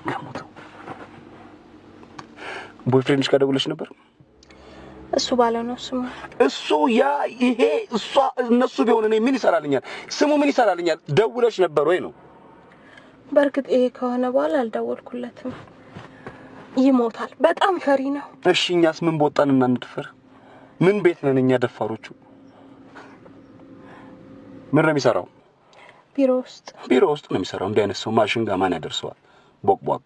ከሞተው ቦይፍሬንድሽ ጋር ደውለሽ ነበር? እሱ ባለው ነው ስሙ። እሱ ያ ይሄ እሷ እነሱ ቢሆን እኔ ምን ይሰራልኛል? ስሙ ምን ይሰራልኛል? ደውለሽ ነበር ወይ ነው? በርግጥ ይሄ ከሆነ በኋላ አልደወልኩለትም። ይሞታል። በጣም ፈሪ ነው። እሺ እኛስ ምን ቦጣንና እንድፈር? ምን ቤት ነን እኛ ደፋሮቹ? ምን ነው የሚሰራው? ቢሮ ውስጥ ነው የሚሰራው። እንዲህ አይነት ሰው ማሽን ጋር ማን ያደርሰዋል? ቦቅቧቅ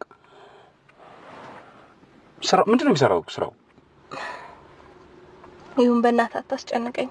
ስራው ምንድን ነው የሚሰራው? ስራው ይሁን። በእናትህ አታስጨንቀኝ።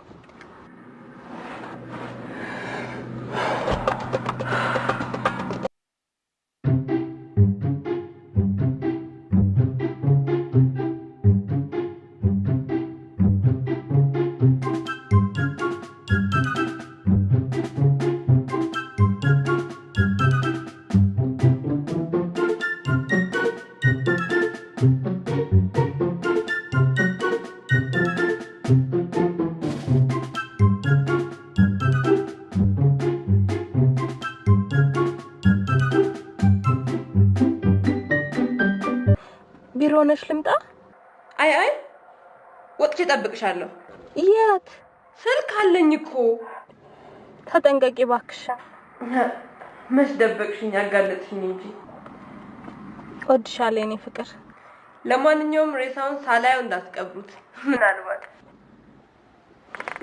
ቢሮ ነሽ ልምጣ? አይ ወጥቼ እጠብቅሻለሁ። የት? ስልክ አለኝ እኮ። ተጠንቀቂ እባክሽ። መች ደበቅሽኝ? አጋለጥሽኝ እንጂ። እወድሻለሁ የኔ ፍቅር። ለማንኛውም ሬሳውን ሳላየው እንዳትቀብሩት።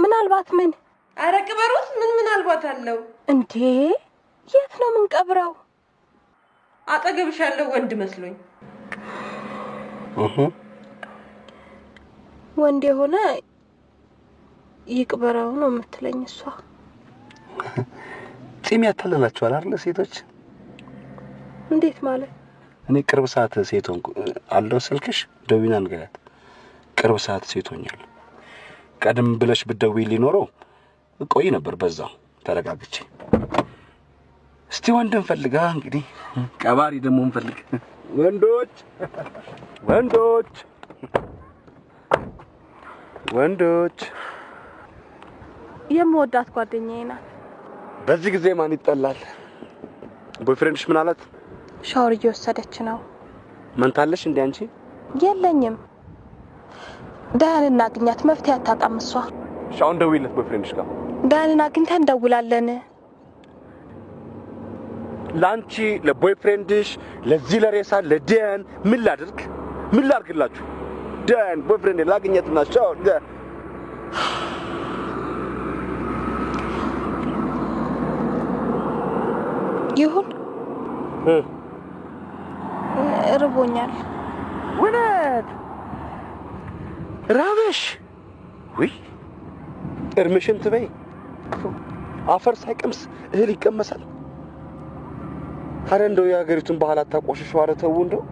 ምናልባት ምን? ኧረ ቅበሩት። ምናልባት አለው እንዴ? የት ነው የምንቀብረው? አጠገብሽ ያለው ወንድ መስሎኝ። ወንድ የሆነ ይቅበረው ነው የምትለኝ እሷ? ጺም ያታለላችኋል አይደል ሴቶች? እንዴት ማለት? እኔ ቅርብ ሰዓት ሴቶን አለው ስልክሽ ደውይና ንገሪያት። ቅርብ ሰዓት ሴቶኛል። ቀደም ብለሽ ብትደውይ ሊኖረው ቆይ ነበር በዛው ተረጋግቼ። እስቲ ወንድም ፈልጋ እንግዲህ ቀባሪ ደግሞ እንፈልግ። ወንዶች ወንዶች ወንዶች የምወዳት ጓደኛዬ ናት። በዚህ ጊዜ ማን ይጠላል? ቦይፍሬንድሽ ምን አላት? ሻወር እየወሰደች ነው። መንታለሽ እንዴ አንቺ? የለኝም። ዳንን እናግኛት፣ መፍትሄ አታጣም እሷ። ሻውን ደውይለት ቦይፍሬንድሽ ጋር። ዳንን አግኝተን እንደውላለን። ላንቺ ለቦይፍሬንድሽ ለዚህ ለሬሳ ለዲያን ምን ላድርግ? ምን ላድርግላችሁ? ዲያን ቦይፍሬንድ ላግኘትና ሻው ይሁን ርቦኛል። ወነት ራበሽ ወይ? እርምሽን ትበይ። አፈር ሳይቀምስ እህል ይቀመሳል። አረ እንደው የሀገሪቱን ባህል አታቆሽሹ። ኧረ ተው እንደው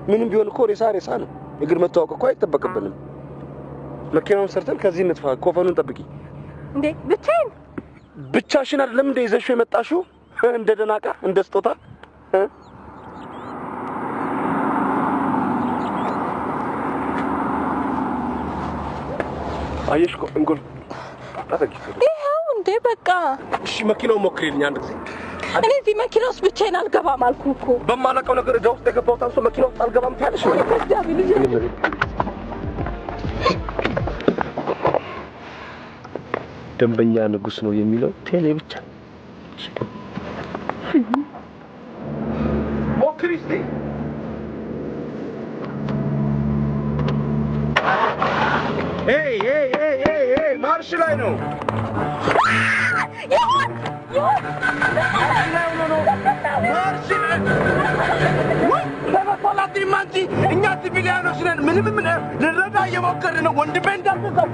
ምንም ቢሆን እኮ ሬሳ ሬሳ ነው። እግር መታወቅ እኮ አይጠበቅብንም። መኪናውን ሰርተን ከዚህ እንጥፋ። ኮፈኑን ጠብቂ። እንዴ ብቻሽን አይደለም እንደ ይዘሽው የመጣሽው እንደ ደናቃ እንደ ስጦታ አየሽ እኮ እንጎል ይኸው እንዴ በቃ እሺ መኪናው ሞክሪልኝ አንድ ጊዜ። እኔ እዚህ መኪና ውስጥ ብቻዬን አልገባም አልኩህ እኮ። በማላውቀው ነገር እዳ ውስጥ የገባው ታንሶ መኪና ውስጥ አልገባም ታለሽ ወይ? ደንበኛ ንጉስ ነው የሚለው ቴሌ ብቻ ሞክሪስ ነይ። ኤይ ማርሽ ላይ ነው። እኛ ሲቪሊያኖች ነን። ምንም ልንረዳ እየሞከርን ነው። ወንድሜ እንዳትዘው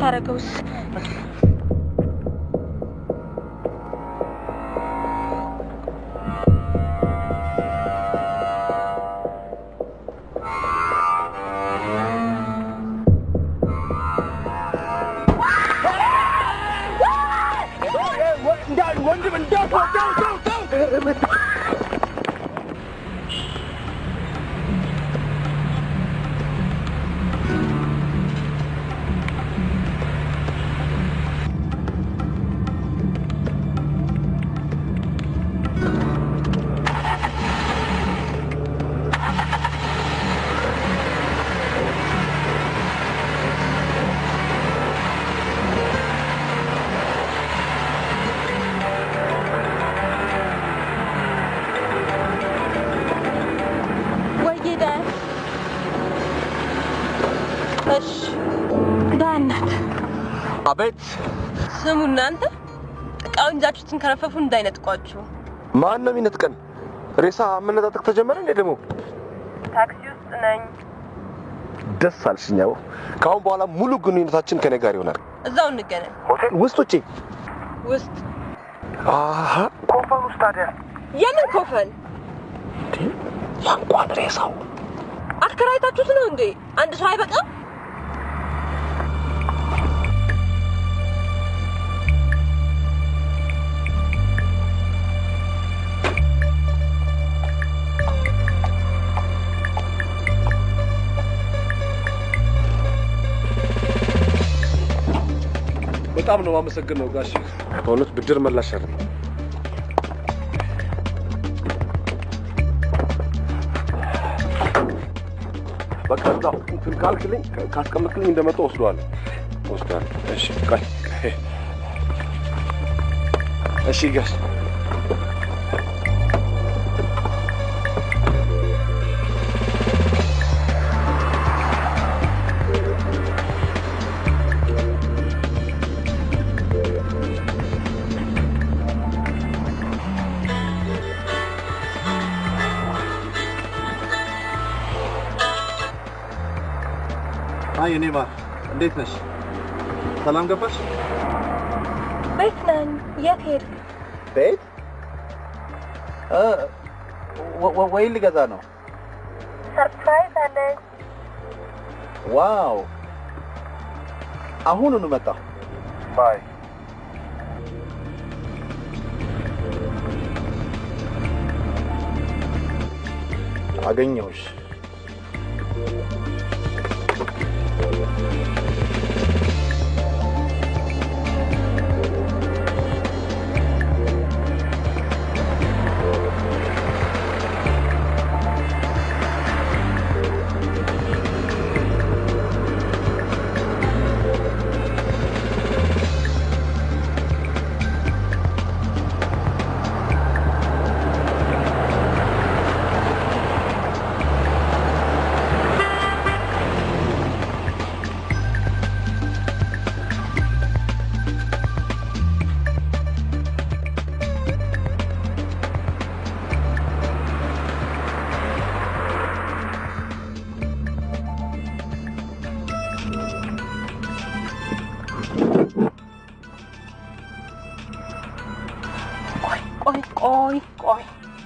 ታረገውስ? ወንድም እንዳትወጣው አቤት። ስሙ እናንተ እቃውን ይዛችሁ ትንከረፈፉ እንዳይነጥቋችሁ። ማን ነው የሚነጥቀን? ሬሳ መነጣጠቅ ተጀመረ እንዴ? ደግሞ ታክሲ ውስጥ ነኝ። ደስ አልሽኛው። ካሁን በኋላ ሙሉ ግንኙነታችን ከኔ ጋር ይሆናል። እዛው እንገናኝ። ሆቴል ውስጥ ውጪ ውስጥ? አሃ ኮፈን ውስጥ ታዲያ? የምን ኮፈን? ያንኳን ሬሳው አከራይታችሁት ነው እንዴ? አንድ ሰው አይበቃም? በጣም ነው የማመሰግነው ጋሽ። በእውነት ብድር መላሽ አይደለም። በቃ እዛው እንትን ካልክልኝ ካስቀምጥልኝ እንደመጣሁ ወስደዋለሁ። እሺ ቆይ እሺ ጋሽ አይ እኔ ማር እንዴት ነሽ? ሰላም ገባሽ? ቤት ነኝ። የት ሄድክ? ቤት ወይ ልገዛ ነው። ሰርፕራይዝ አለኝ። ዋው አሁኑኑ መጣሁ። ባይ አገኘሁሽ።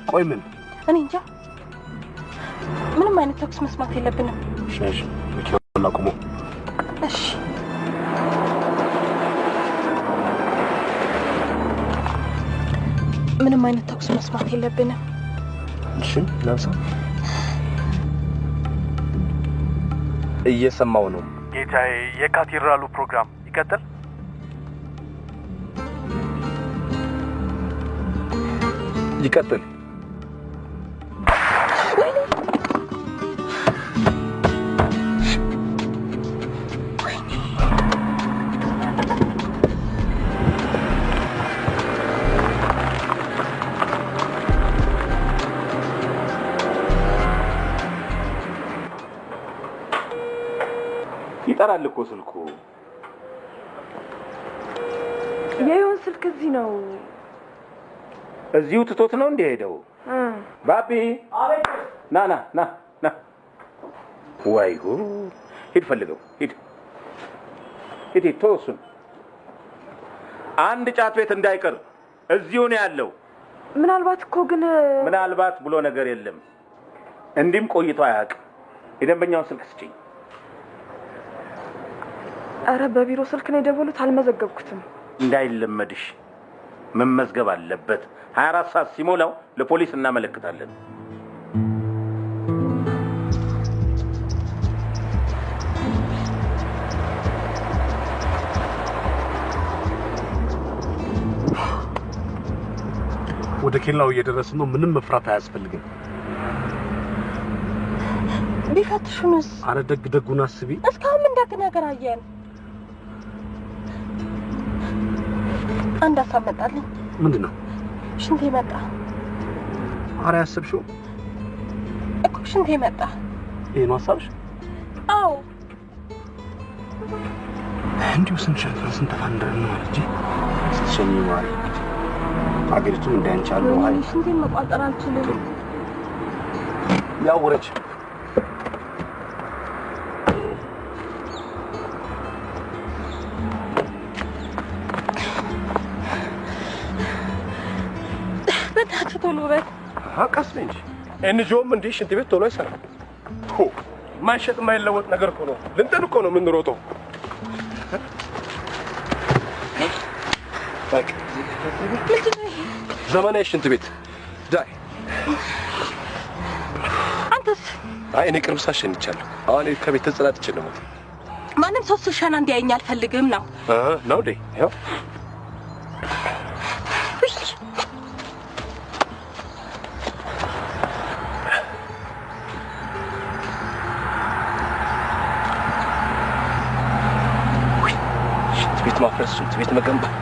ቆይ ምን? እኔ እንጃ። ምንም አይነት ተኩስ መስማት የለብንም። እሺ መኪናውን አቁሙ። እሺ ምንም አይነት ተኩስ መስማት የለብንም። እሺ ላንሳ። እየሰማው ነው ጌታዬ። የካቴድራሉ ፕሮግራም ይቀጥል። ይቀጥል። ይጠራል እኮ ስልኩ። የዮን ስልክ እዚህ ነው። እዚሁ ትቶት ነው እንደ ሄደው። ባቢ ና ና ና ና። ወይ ጉድ! ሂድ ፈልገው፣ ሂድ ሂድ። ተወሱን። አንድ ጫት ቤት እንዳይቀር እዚሁ ነው ያለው። ምናልባት እኮ ግን ምናልባት ብሎ ነገር የለም። እንዲህም ቆይቶ አያውቅም። የደንበኛውን ስልክ ስጪኝ። አረ በቢሮ ስልክ ነው የደወሉት። አልመዘገብኩትም። እንዳይለመድሽ መመዝገብ አለበት። 24 ሰዓት ሲሞላው ለፖሊስ እናመለክታለን። ወደ ኬላው እየደረስን ነው። ምንም መፍራት አያስፈልግም። ቢፈትሹንስ? አረ ደጉን አስቢ። እስካሁን ምን ደግ ነገር አየን? አንድ ሀሳብ መጣልኝ። ምንድን ነው? ሽንቴ መጣ። አረ ያሰብሽው እኮ ሽንቴ መጣ። ይሄ ነው ሀሳብሽ? አዎ። እንዲሁ ስንተፋ እንደምን እንጂ ስትሸኝ ማሪ አገሪቱም እንዳንቻለው አይ ሽንቴን መቋጠር አልችልም። ያውረች ቶሎ በል። ቀስ በይ እንጂ ኤንጂኦም እንዲህ ሽንት ቤት ቶሎ አይሰራም። ማይሸጥ የማይለወጥ ነገር እኮ ነው። ልንጠን እኮ ነው የምንሮጠው። በቃ ዘመናዊ ሽንት ቤት ዳይ። አንተስ? አይ እኔ ቅርብ ሳሸንቻለሁ። አሁን ከቤት ተጽላጥቼ ነው። ማንም ሰው ሱሻና እንዲያየኝ አልፈልግም ነው ነው ዴ ያው ቤት ማፍረስ፣ ሽንት ቤት መገንባት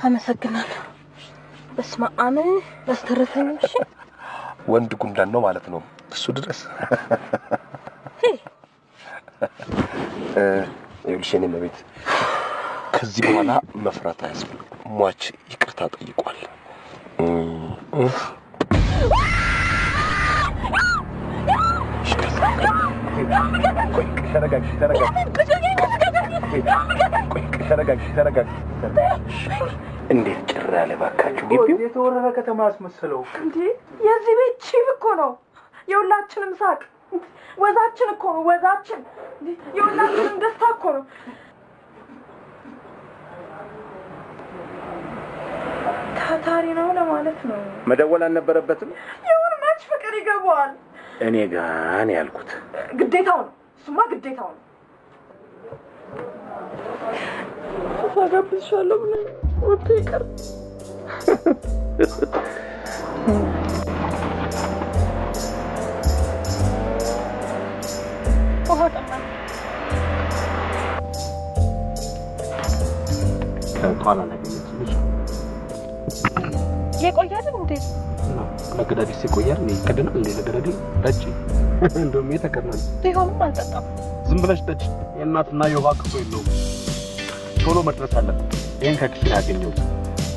አመሰግናለሁ። በስመ አብ በስተረፈኝ። እሺ ወንድ ጉንዳን ነው ማለት ነው እሱ ድረስ። ይኸውልሽ የኔ መቤት ከዚህ በኋላ መፍራት አያስፈልግም። ሟች ይቅርታ ጠይቋል። ተረጋጊ። እንዴት ጭር ያለ ባካችሁ! ግቢው የተወረረ ከተማ አስመሰለው እንዴ! የዚህ ቤት ቺፍ እኮ ነው። የሁላችንም ሳቅ ወዛችን እኮ ነው። ወዛችን የሁላችንም ደስታ እኮ ነው። ታታሪ ነው ለማለት ነው። መደወል አልነበረበትም። ይሁን መች ፍቅር ይገባዋል። እኔ ጋር ያልኩት ግዴታው ነው። እሱማ ግዴታው ነው። አጋብዝሻለሁ ብለህ ወጥቶ ይቀር። ኋላ ላይ ገኘች የቆያል እንዴ? ለገዳዲ ሲቆያል ነው ይቀደናል እንዴ? ለገዳዲ ጠጪ እንደውም የተከናል ቢሆንም አልጠጣም። ዝም ብለሽ ጠጪ። የእናትና የውሃ ክፍሎ የለውም። ቶሎ መድረስ አለበት። ይሄን ከክሽን ያገኘሁት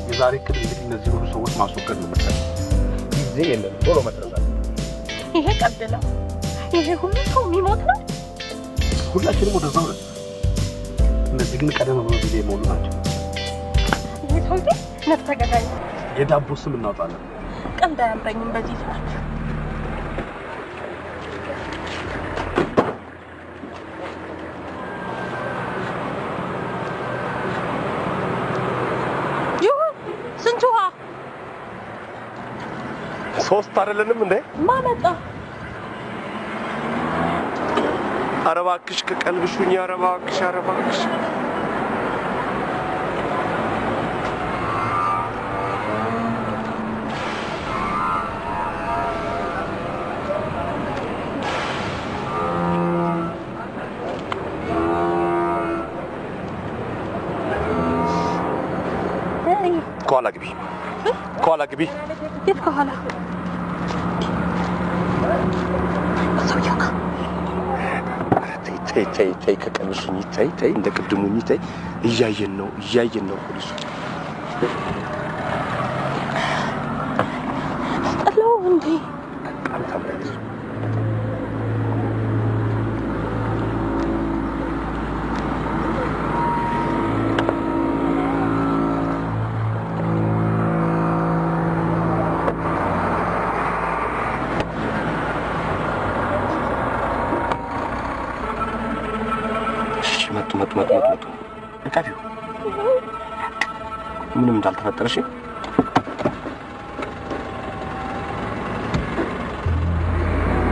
የዛሬ ክል እንግዲህ እነዚህ ሁሉ ሰዎች ማስወገድ ነው መሰለኝ። ጊዜ የለም። ቶሎ መድረስ አለበት። ይሄ ቀልድ ነው። ይሄ ሁሉ ሰው የሚሞት ነው። ሁላችንም ወደዛው ነን። እነዚህ ግን ቀደም ብሎ ጊዜ የሞሉ ናቸው። ይሄ ሰውዬ ነፍሰ ገዳይ ነው። የዳቦ ስም እናውጣለን። ቀልድ አያምረኝም በዚህ ሰዓት። ስንት ውሃ? ሶስት አይደለንም እንዴ? ማመጣ ኧረ እባክሽ ከቀልብሹኝ። ኧረ እባክሽ ከኋላ ግቢ። የት ከኋላ? ሰውዬው ጋር ተይ ከቀልብሹኝ። ተይ እንደ ቅድሙኝ። ተይ እያየን ነው ፖሊሱ። አስጠላው እንዴ? በጣም ታምራለች። መጡ። እቃፊው ምንም እንዳልተፈጠረ። እሺ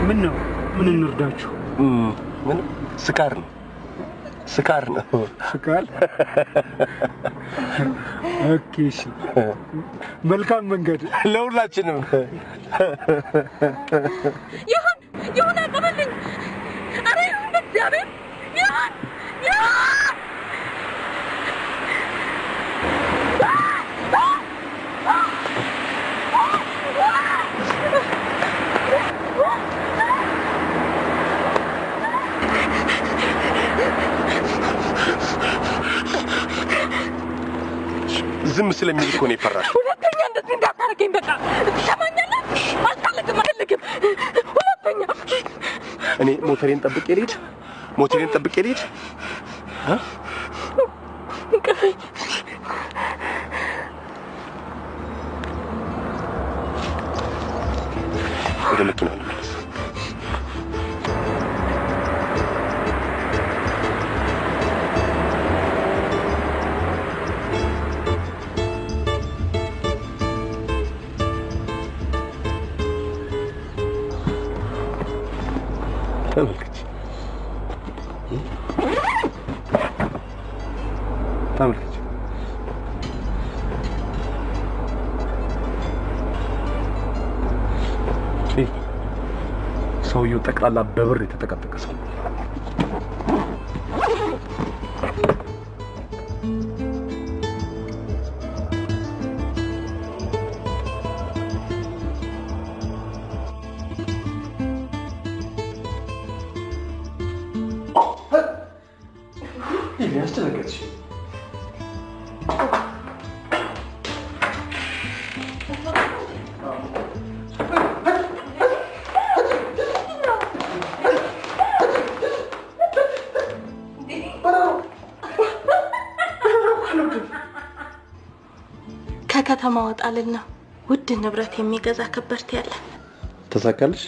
ምን ነው? ምን እንርዳችሁ? ምንም ስካር ነው። ስካር? ኦኬ እሺ። መልካም መንገድ ለሁላችንም። ይሁን አቀበልኝ። አረ ይሁን እግዚአብሔር ይሁን። ዝም ስለሚል እኮ ነው የፈራሽ። ሁለተኛ እንደዚህ እንዳታረገኝ። በቃ ትሰማኛለህ? አልፈልግም። ሁለተኛ እኔ ሞተሬን ጠብቄ ልሂድ። ወደ መኪናው እንመለስ። ተመልከች ተመልከች። ሰውየው ጠቅላላ በብር የተጠቀጠቀ ሰው። ያስደነገጥሽ ከከተማ ወጣልና ውድ ንብረት የሚገዛ ከበርቴ ያለ ተሳካልሽ?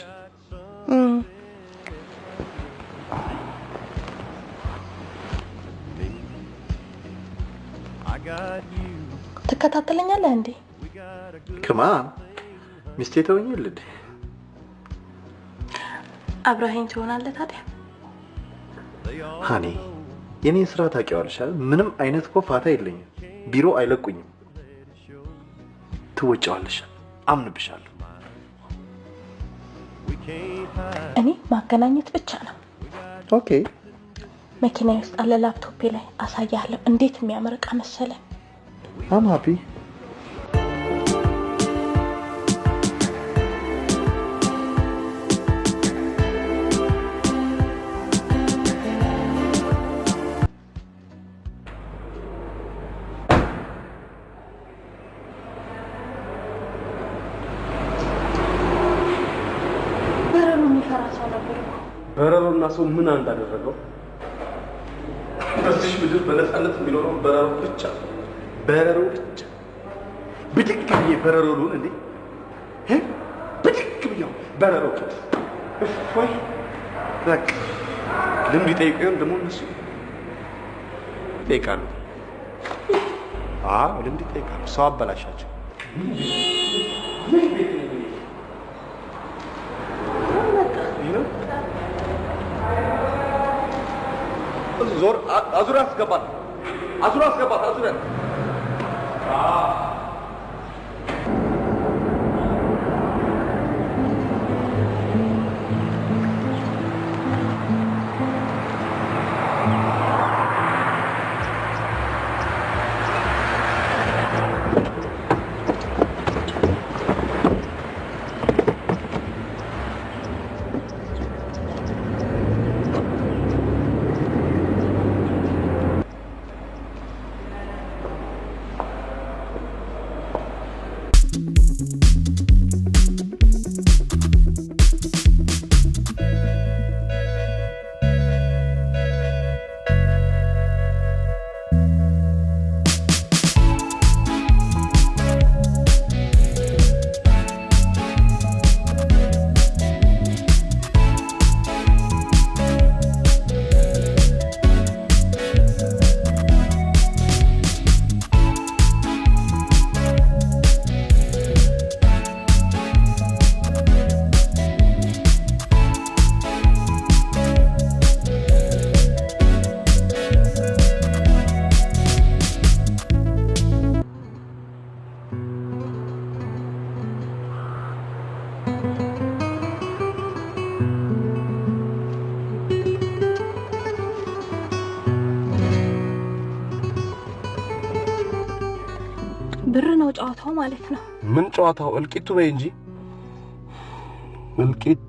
ትከታተለኛለህ እንዴ? ከማን ሚስቴ ተወኝል እንዴ? አብረኸኝ ትሆናለህ ታዲያ? ሃኒ የኔን ስራ ታውቂዋለሽ አይደል? ምንም አይነት እኮ ፋታ የለኝም። ቢሮ አይለቁኝም። ትወጪዋለሽ፣ አምንብሻለሁ። እኔ ማገናኘት ብቻ ነው። ኦኬ። መኪና ውስጥ አለ ላፕቶፔ ላይ አሳያለሁ። እንዴት የሚያምር ዕቃ መሰለ። አም ሃፒ። በረሮና ሰው ምን እንዳደረገው በዚህ ምድር በነፃነት የሚኖረው በረሮ ብቻ ብድግ ብዬ በረሮ ልሁን እንዴ? ብድግ ብዬ በረሮ እፎይ። በቃ ልምድ ይጠይቁን ደግሞ እነሱ ይጠይቃሉ። ልምድ ይጠይቃሉ። ሰው አበላሻቸው። ዞር አዙር አስገባት። ብር ነው ጨዋታው ማለት ነው። ምን ጨዋታው? እልቂቱ በይ እንጂ እልቂት።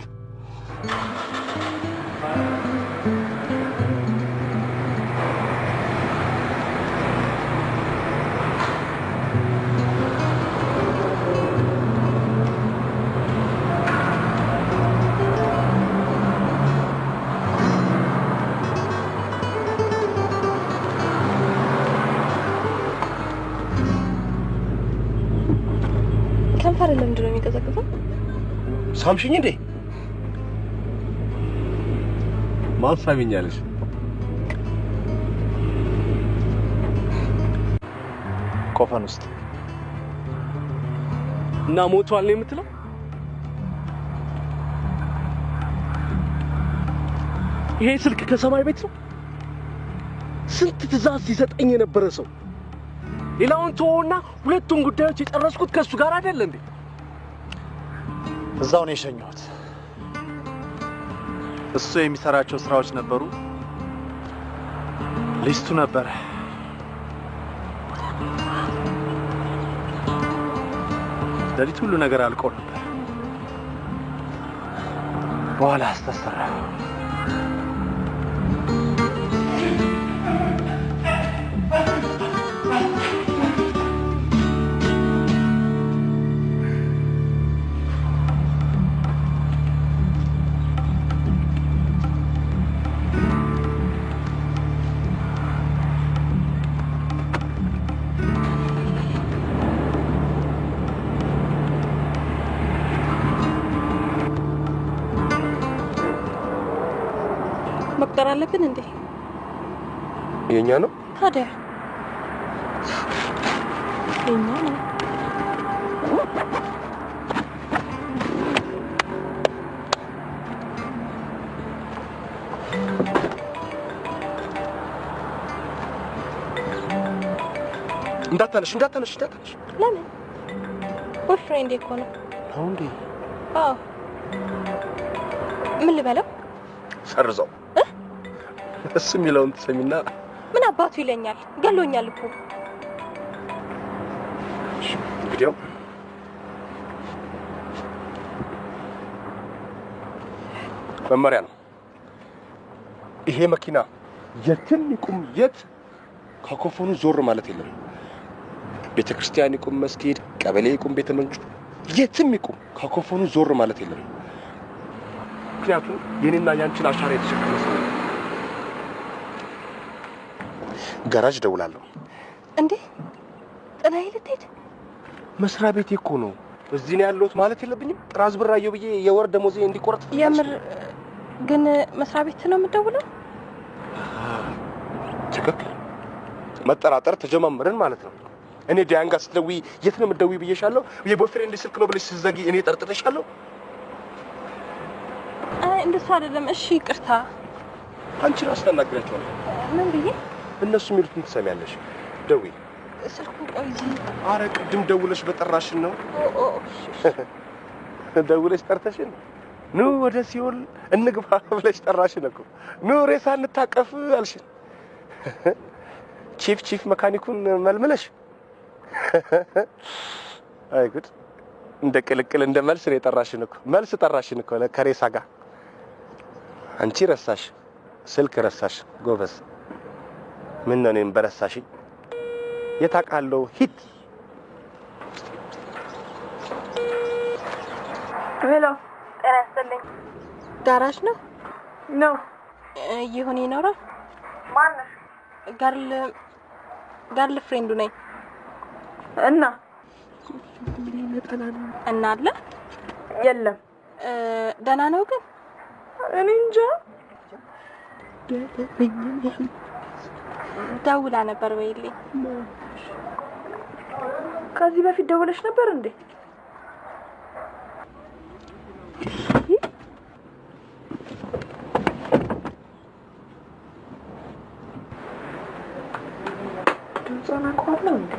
ከንፈር ለምንድን ነው የሚቀዘቅዘው? ሳምሽኝ እንዴ? ማን ሳሚኛለሽ? ኮፈን ውስጥ እና ሞቷል ነው የምትለው? ይሄ ስልክ ከሰማይ ቤት ነው። ስንት ትዕዛዝ ሲሰጠኝ የነበረ ሰው ሌላውን ተወውና ሁለቱን ጉዳዮች የጨረስኩት ከሱ ጋር አይደል እንዴ? እዛው ነው የሸኘሁት። እሱ የሚሰራቸው ስራዎች ነበሩ፣ ሊስቱ ነበረ። ሌሊት ሁሉ ነገር አልቆ ነበር። በኋላ አስተሰራ። መቅጠር አለብን እንዴ? የኛ ነው ታዲያ የኛ ነው። እንዳታነሽ። ለምን? ቦይፍሬንድ እኮ ነው። ነው እንዴ? አዎ። ምን ልበለው? ሰርዘው እሱ የሚለውን ትሰሚና ምን አባቱ ይለኛል? ገሎኛል እኮ። እንግዲህ መመሪያ ነው ይሄ። መኪና የትም ይቁም የት ከኮፈኑ ዞር ማለት የለም። ቤተክርስቲያን ይቁም መስጊድ፣ ቀበሌ ይቁም ቤተ መንግስት፣ የትም ይቁም ከኮፈኑ ዞር ማለት የለም። ምክንያቱም የኔና ያንቺን አሻራ የተሸከመ ሰው ነው። ጋራጅ ደውላለሁ። እንዴ ጥናዬ ልትሄድ? መስሪያ ቤቴ እኮ ነው። እዚህ ነው ያለሁት ማለት የለብኝም? ጥራዝ ብራየው ብዬ የወር ደሞዜ እንዲቆርጥ። የምር ግን መስሪያ ቤት ነው የምትደውለው? ትክክል። መጠራጠር ተጀማመርን ማለት ነው። እኔ ዲያንጋ ስትደውይ የት ነው የምትደውይ ብዬሻለሁ? የቦይፍሬንድ ስልክ ነው ብለሽ ስትዘጊ እኔ ጠርጥሬሻለሁ? እንደሱ አይደለም። እሺ ይቅርታ። አንቺ ራስሽ ታናግሪያቸዋለሽ። ምን ብዬ? እነሱ የሚሉትን ትሰሚያለሽ። ደውይ። ስልኩ ቆይ እዚህ። ኧረ ቅድም ደውለሽ በጠራሽን ነው። ደውለሽ ጠርተሽን ኑ ወደ ሲኦል እንግባ ብለሽ ጠራሽን እኮ። ኑ ሬሳ እንታቀፍ አልሽን። ቺፍ መካኒኩን መልምለሽ። አይ ጉድ! እንደ ቅልቅል እንደ መልስ ነው የጠራሽን እኮ። መልስ ጠራሽን እኮ ከሬሳ ጋር። አንቺ ረሳሽ፣ ስልክ ረሳሽ። ጎበዝ። ምን ነው እኔም በረሳሽኝ? የታውቃለሁ። ሂድ። ሄሎ፣ ጤና ይስጥልኝ። ጋራጅ ነው ነው ይሁን ይኖራል። ማነሽ? ጋርል ፍሬንዱ ነኝ። እና አለ የለም። ደህና ነው ግን እኔ እንጃ። ደውላ ነበር በይልኝ። ከዚህ በፊት ደውለሽ ነበር እንዴ? ድምጿን አውቀዋለሁ እንዴ?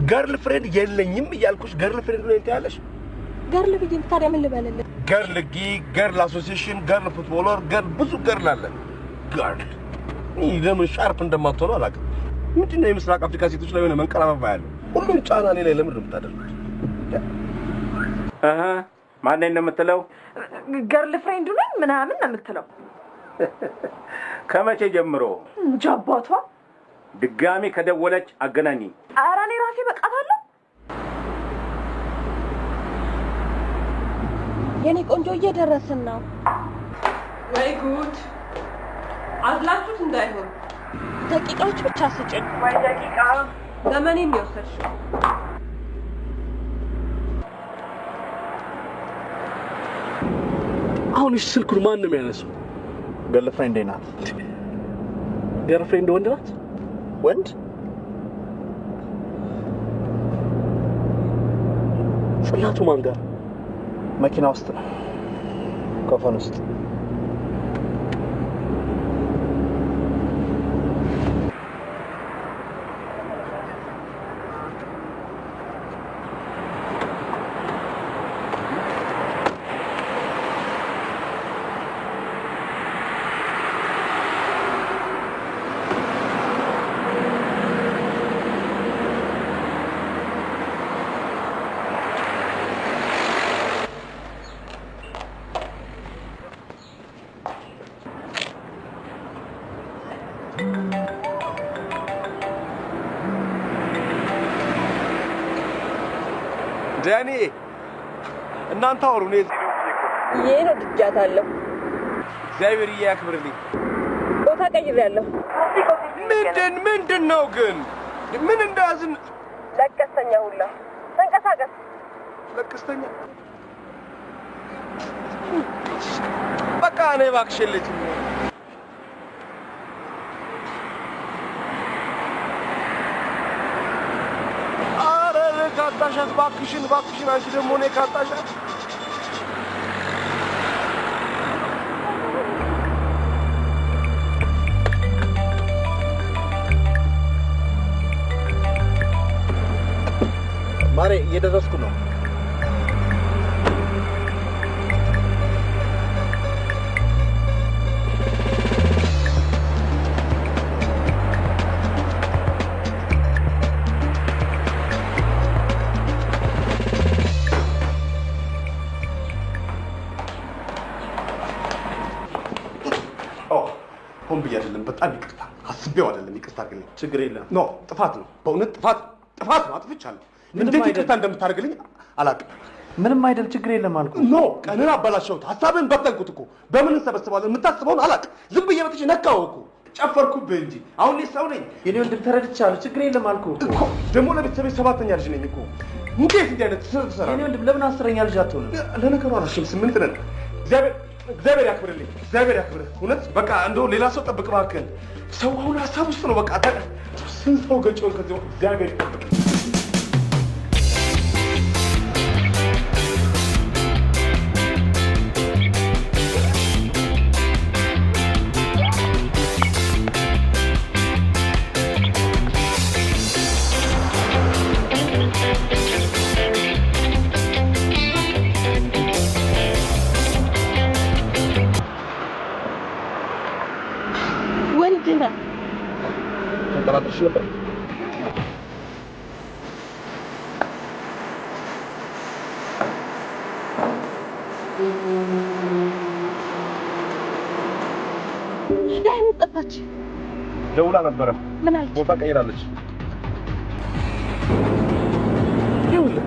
ገርል ፍሬንድ የለኝም እያልኩሽ ገርል ፍሬንድ ነው ያለሽ? ገርል ብዬ ታዲያ ምን ልበልልህ? ገርል ጊግ፣ ገርል አሶሲዬሽን፣ ገርል ፉትቦለር፣ ገርል ብዙ ገርል አለ። ገርል ለምን ሻርፕ እንደማትሆኑ አላውቅም። ምንድነው የምስራቅ አፍሪካ ሴቶች ላይ የሆነ መንቀራረብ ያለው? ሁሉም ጫና እኔ ላይ ለምን ነው የምታደርጉት? ማንን ነው የምትለው? ገርል ፍሬንዱ ነኝ ምናምን ነው የምትለው? ከመቼ ጀምሮ? እንጃ አባቷ። ድጋሚ ከደወለች አገናኝኝ። ኧረ እኔ ራሴ በቃታለሁ። የኔ ቆንጆ እየደረስን ነው። ወይ ጉድ! አዝላችሁት እንዳይሆን ደቂቃዎች ብቻ ስጭኝ። ወይ ደቂቃ ዘመኔን ነው የወሰድሽው። አሁን እሺ፣ ስልኩን ማን ነው የሚያነሳው? ገርል ፍሬንዴ ናት። ገርል ፍሬንድ ወንድ ናት? ወንድ? ጽላቱ ማን ጋር? መኪና ውስጥ ነው፣ ኮፈን ውስጥ። ዳኒ እናንተ አውሩ ነው ይሄ ነው ድጃታለሁ። እግዚአብሔር ያክብርልኝ። ቦታ ቀይሬያለሁ። ምንድን ነው ግን ምን እንዳዝን ለቀስተኛ ሁላ ተንቀሳቀስ። ለቀስተኛ በቃ እኔ እባክሽ ልጅ ኧረ ካጣሻት እባክሽን አንቺ ደግሞ እኔ ካጣሻት ማሬ እየደረስኩ ነው። ሆን ብዬ አይደለም፣ በጣም ይቅርታ። አስቤው አይደለም፣ ይቅርታ ግን ችግር የለም። ኖ ጥፋት ነው፣ በእውነት ጥፋት ነው። አጥፍቻለሁ። እንዴት ይቅርታ እንደምታደርግልኝ አላውቅም። ምንም አይደል፣ ችግር የለም አልኩ። ኖ ቀንን አበላሸሁት፣ ሀሳብህን በተንኩት እኮ። በምን እንሰበስባለን? የምታስበውን አላውቅም። ዝም ብዬ መጥቼ ነካው እኮ፣ ጨፈርኩብህ እንጂ አሁን እኔ ሰው ነኝ። የኔ ወንድም ተረድቻለሁ፣ ችግር የለም አልኩ እኮ። ደግሞ ለቤተሰቤ 7ኛ ልጅ ነኝ እኮ። እንዴት እንዲህ አይነት ስህተት ትሰራለህ? የኔ ወንድም ለምን 10ኛ ልጅ አትሆንም? ለነገሩ አላሽም፣ 8 ነን። እግዚአብሔር ያክብርልኝ፣ እግዚአብሔር ያክብርህ። እውነት በቃ እንደው ሌላ ሰው ጠብቅ እባክህን። ሰው አሁን ሀሳብ ውስጥ ነው። በቃ ስንት ሰው ገጭውን ከዚህ እግዚአብሔር ይጠብቅ። ወንድና ተጠራጥረሽ ነበር? ዳይም ጠፋች። ደውላ ነበረ። ምን አለች? ቦታ ቀይራለች። ይኸውልህ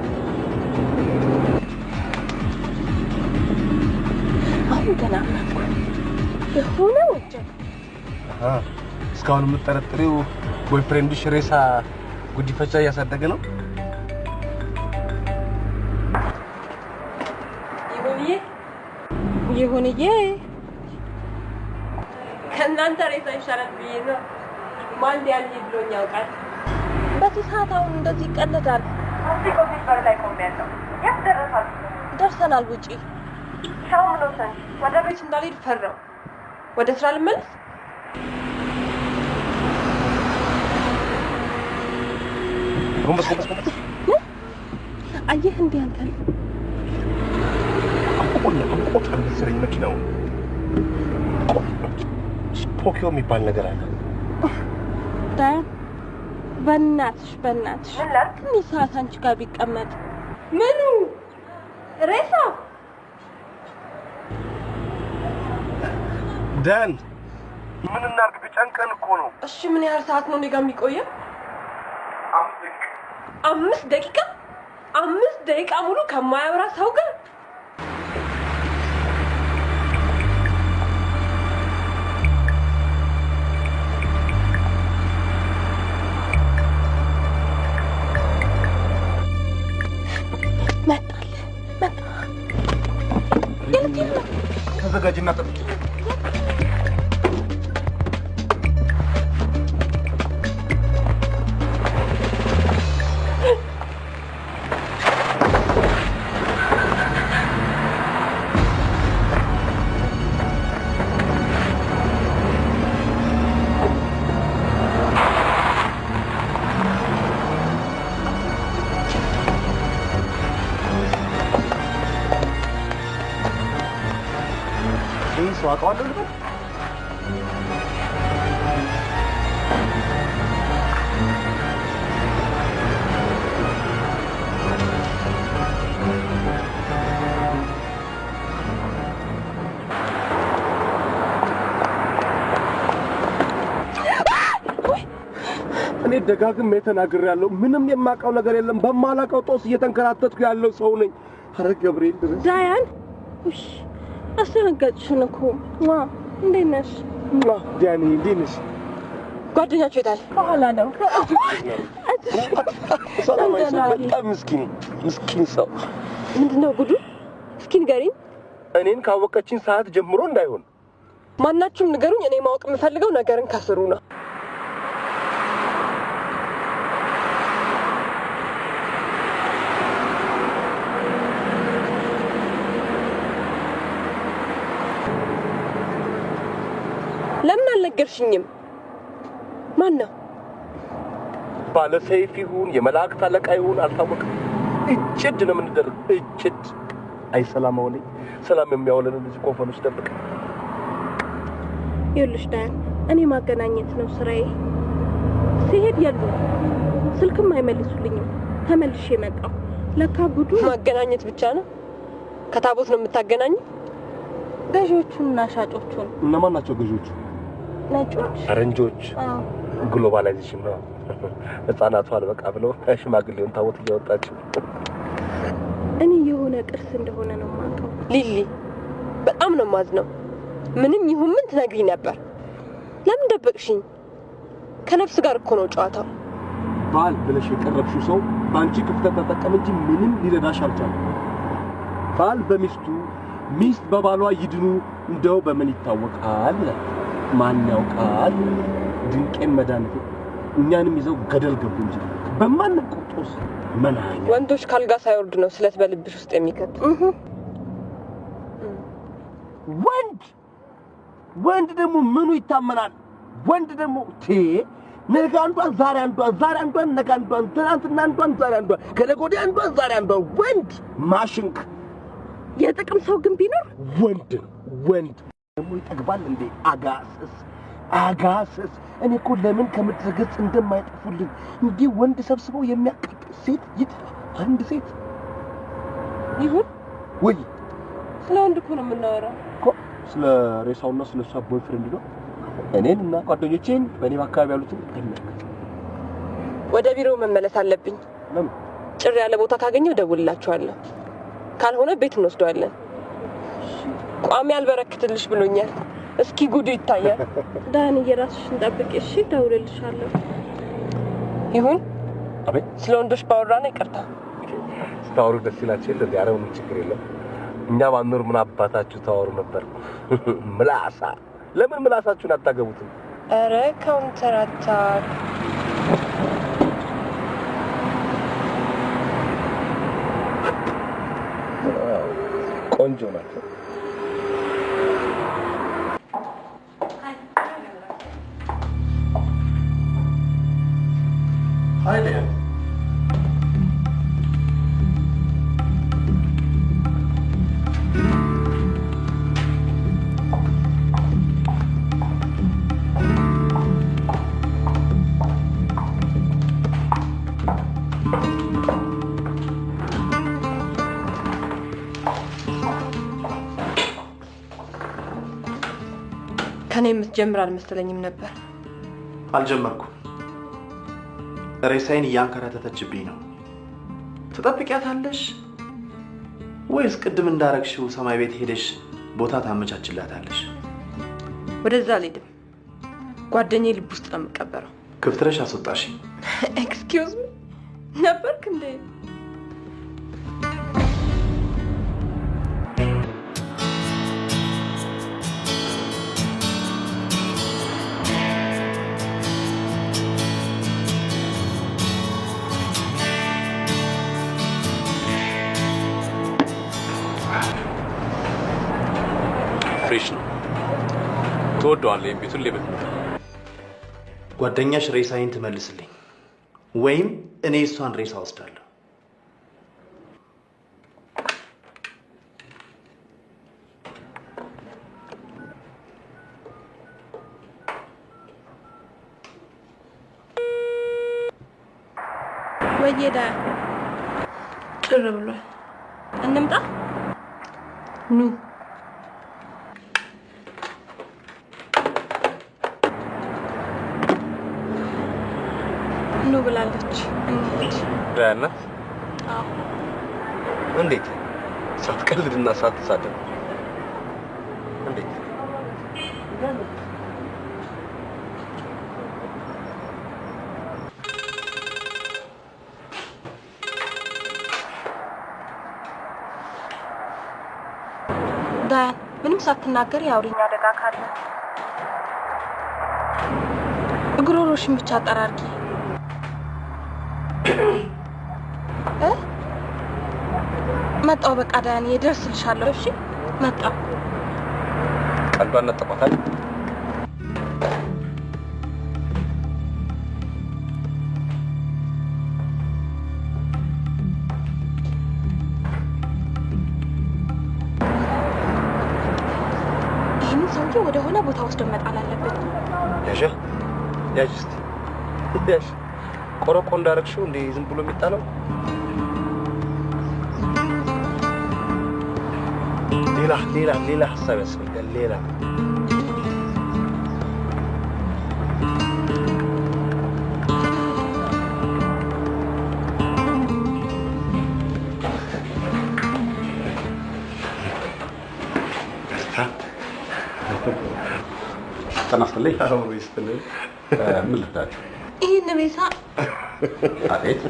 አሁን ገና የሆነ ወንጀል እስካሁን የምትጠረጥሪው ቦይፍሬንድሽ ሬሳ ጉዲፈቻ እያሳደገ ነው? ይሁንዬ ከእናንተ ሬሳ ይሻላል ብዬ ነው። ማን ያልኝ ብሎኝ ያውቃል? በዚህ ሰዓት አሁን እንደዚህ ይቀለዳል? እዚህ ኮፊስ በር ላይ ቆሜያለሁ። የት ደረሳችሁ? ደርሰናል። ውጪ ሻው ምኖሰን ወደ ቤት እንዳልሄድ ፈራው። ወደ ስራ ልመለስ። ጎንበስ አየህ እንዴ አንተ አንቆት መሰለኝ መኪናው ስፖኪዮ የሚባል ነገር አለ። ዳን በእናትሽ ትንሽ ሰዓት አንቺ ጋር ቢቀመጥ ምኑ ሬሳ ዳን ምን እናድርግ? ቢጨንቀን እኮ ነው። እሺ ምን ያህል ሰዓት ነው እኔ ጋር የሚቆየው? 5 ደቂቃ 5 ደቂቃ ሙሉ ከማያወራ ሰው ጋር ተዘጋጅና ጠብቂ። ሰው አውቀዋለሁ ልበል? እኔ ደጋግሜ ተናግሬያለሁ። ምንም የማውቀው ነገር የለም። በማላውቀው ጦስ እየተንከራተትኩ ያለው ሰው ነኝ። ኧረ ገብርኤል ድረስ ዳያን እሺ አስደነገጥሽን እኮ እንዴት ነሽ? ዳኒ እንዴት ነሽ? ጓደኛችሁ የታል? በኋላ ነው። በጣም ምስኪን ሰው። ምንድነው ጉዱ? እስኪ ንገሪኝ። እኔን ካወቀችኝ ሰዓት ጀምሮ እንዳይሆን ማናችሁም ንገሩኝ። እኔ ማወቅ የምፈልገው ነገርን ከስሩ ነው። ለምን አልነገርሽኝም? ማን ነው? ባለሰይፍ ይሁን የመላእክት አለቃ ይሁን አልታወቅም። እጭድ ነው የምንደርግ። እጭድ አይሰላም አውለኝ ሰላም የሚያውለን እዚህ ኮንፈረንስ ደብቅ። ይኸውልሽ ዳያን፣ እኔ ማገናኘት ነው ስራዬ። ሲሄድ የሉ ስልክም አይመልሱልኝም። ተመልሼ መጣሁ። ለካ ጉዱ ማገናኘት ብቻ ነው። ከታቦት ነው የምታገናኝ? ገዢዎቹና ሻጮቹን። እነማን ናቸው ገዢዎቹ? ነጮች፣ ፈረንጆች። ግሎባላይዜሽን ነው። ህፃናቱ አልበቃ ብለው ሽማግሌውን ታቦት እያወጣችው። እኔ የሆነ ቅርስ እንደሆነ ነው የማውቀው። ሊሊ በጣም ነው የማዝነው። ምንም ይሁን ምን ትነግሪኝ ነበር። ለምን ደበቅሽኝ? ከነፍስ ጋር እኮ ነው ጨዋታው። ባል ብለሽ የቀረብሽው ሰው ባንቺ ክፍተት ተጠቀም እንጂ ምንም ሊረዳሽ አልቻለም። ባል በሚስቱ ሚስት በባሏ ይድኑ እንደው በምን ይታወቃል? ማን ያውቃል? ድንቄን መድኃኒት እኛንም ይዘው ገደል ገቡ እንጂ በማንም ቁጦስ መናኛ። ወንዶች ካልጋ ሳይወርድ ነው ስለት በልብሽ ውስጥ የሚከቱ። ወንድ ደግሞ ምኑ ይታመናል? ወንድ ደግሞ ነገ አንዷን ዛሬ አንዷን ነገ አንዷን ትናንትና አንዷን ዛሬ አንዷን ከነገ ወዲያ አንዷን ዛሬ አንዷን ወንድ ማሽንክ። የጥቅም ሰው ግን ቢኖር ወንድ ደግሞ ይጠግባል እንዴ? አጋስስ እኔ እኮ ለምን ከምድረ ገጽ እንደማይጠፉልኝ እንዴ ወንድ ሰብስበው የሚያቃጥል ሴት አንድ ሴት ይሁን ወይ? ስለ ወንድ እኮ ነው የምናወራው እኮ ስለ ሬሳውና ስለ እሷ ቦይፍሬንድ ነው። እኔን እና ጓደኞቼን በእኔ አካባቢ ያሉትን አይመለከትም። ወደ ቢሮ መመለስ አለብኝ። ለምን? ጭር ያለ ቦታ ካገኘው ደውልላችኋለሁ። ካልሆነ ቤት እንወስደዋለን። ቋሚ አልበረክትልሽ ብሎኛል። እስኪ ጉዱ ይታያል። ዳኒ የራስሽን ጠብቂ እሺ? ደውልልሻለሁ። ይሁን። አቤት። ስለ ወንዶች ባወራና ይቅርታ። ስታወሩ ደስ ይላችሁ የለ? ዛሬ ምንም ችግር የለም። እኛ ባንኖር ምን አባታችሁ ታወሩ ነበር? ምላሳ ለምን ምላሳችሁን አታገቡትም? ኧረ ካውንተር አታክ። ቆንጆ ናት። Hi there. ከኔ የምትጀምር አልመሰለኝም ነበር። አልጀመርኩም። ሬሳዬን እያንከራተተችብኝ ነው። ትጠብቂያታለሽ ወይስ ቅድም እንዳረግሽው ሰማይ ቤት ሄደሽ ቦታ ታመቻችላታለሽ? ወደዛ አልሄድም። ጓደኛዬ ልብ ውስጥ ነው የምቀበረው። ክፍትረሽ አስወጣሽኝ። ኤክስኪውዝ ሚ ነበርክ እንዴ? ፍሬሽ ነው። ትወደዋለህ? ቤቱን ሌበል። ጓደኛሽ ሬሳዬን ትመልስልኝ ወይም እኔ እሷን ሬሳ ወስዳለሁ። ወየዳ ጭር ብሏል። እንምጣ። ኑ ብላለች። ዳያና እንዴት ሳትቀልድና ሳትሳደብ እንዴት ዳያን ምንም ሳትናገር ያውሪኝ አደጋ ካለ እግሮሮሽን ብቻ አጠራርጊ። መጣሁ በቃ ዳያን እደርስልሻለሁ። እሺ መጣሁ። ቀልዷን ነጠቋታል። ይህንን ሰውዬ ወደ ሆነ ቦታ ወስደን መጣል አለብን። ያዥ ያዥ እስኪ ያዥ። ቆረቆ እንዳረግሽው እንደ ዝም ብሎ የሚጣለው ሌላ ሀሳብ ያስፈልጋል። ሌላ ተናስተልኝ ምን ልታችሁ? ይህን ሬሳ አቤት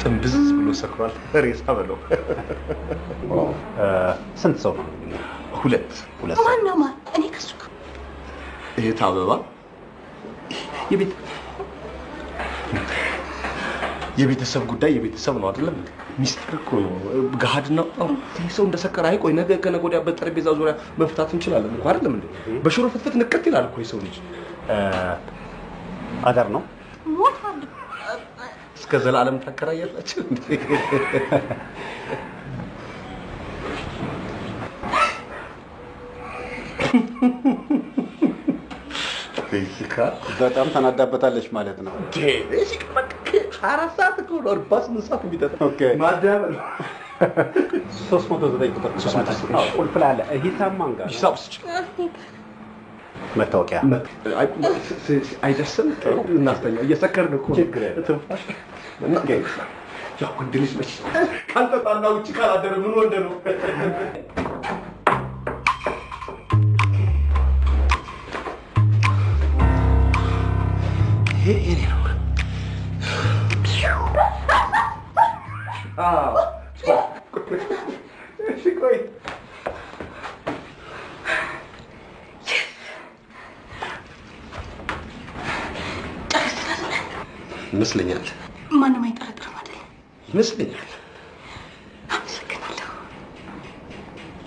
ጥንብዝ ብሎ ሰክሯል። ሬሳ በለው። ስንት ሰው ነው? ሁለት ማነው ማን? እኔ ከሱ እህት አበባ የቤተሰብ ጉዳይ የቤተሰብ ነው አይደለም። ሚስጥር እኮ ነው። ገሃድ ነው። ሰው እንደሰከረ አይቆይ። ነገ ከነገ ወዲያ በጠረጴዛ ዙሪያ መፍታት እንችላለን እኮ አይደለም እንዴ? በሽሮ ፍትፍት ንቀት ይላል እኮ የሰው ልጅ። አገር ነው እስከ ዘላለም ታከራያላችሁ እንዴ? በጣም ተናዳበታለች ማለት ነው። እሺ በቃ 4 ሰዓት እኮ ነው 48 ሰዓት የሚጠጣ ኦኬ ማዳበር 309 ቁጥር 309 ቁልፍ ላይ አለ። ሂሳብ ማን ጋር? ሂሳብ ስጭ። መታወቂያ አይደርስም። እናስተኛ እየሰከርን እኮ ችግር የለም። ትንፋሽ ያው ወንድ ልጅ መች ካልጠጣና ውጭ ካላደረ ምን ወንድ ነው? ይሄ ነው። እሺ ቆይ ይመስለኛል። ማንም አይጠረጥርም አይደል? ይመስለኛል። አመሰግናለሁ።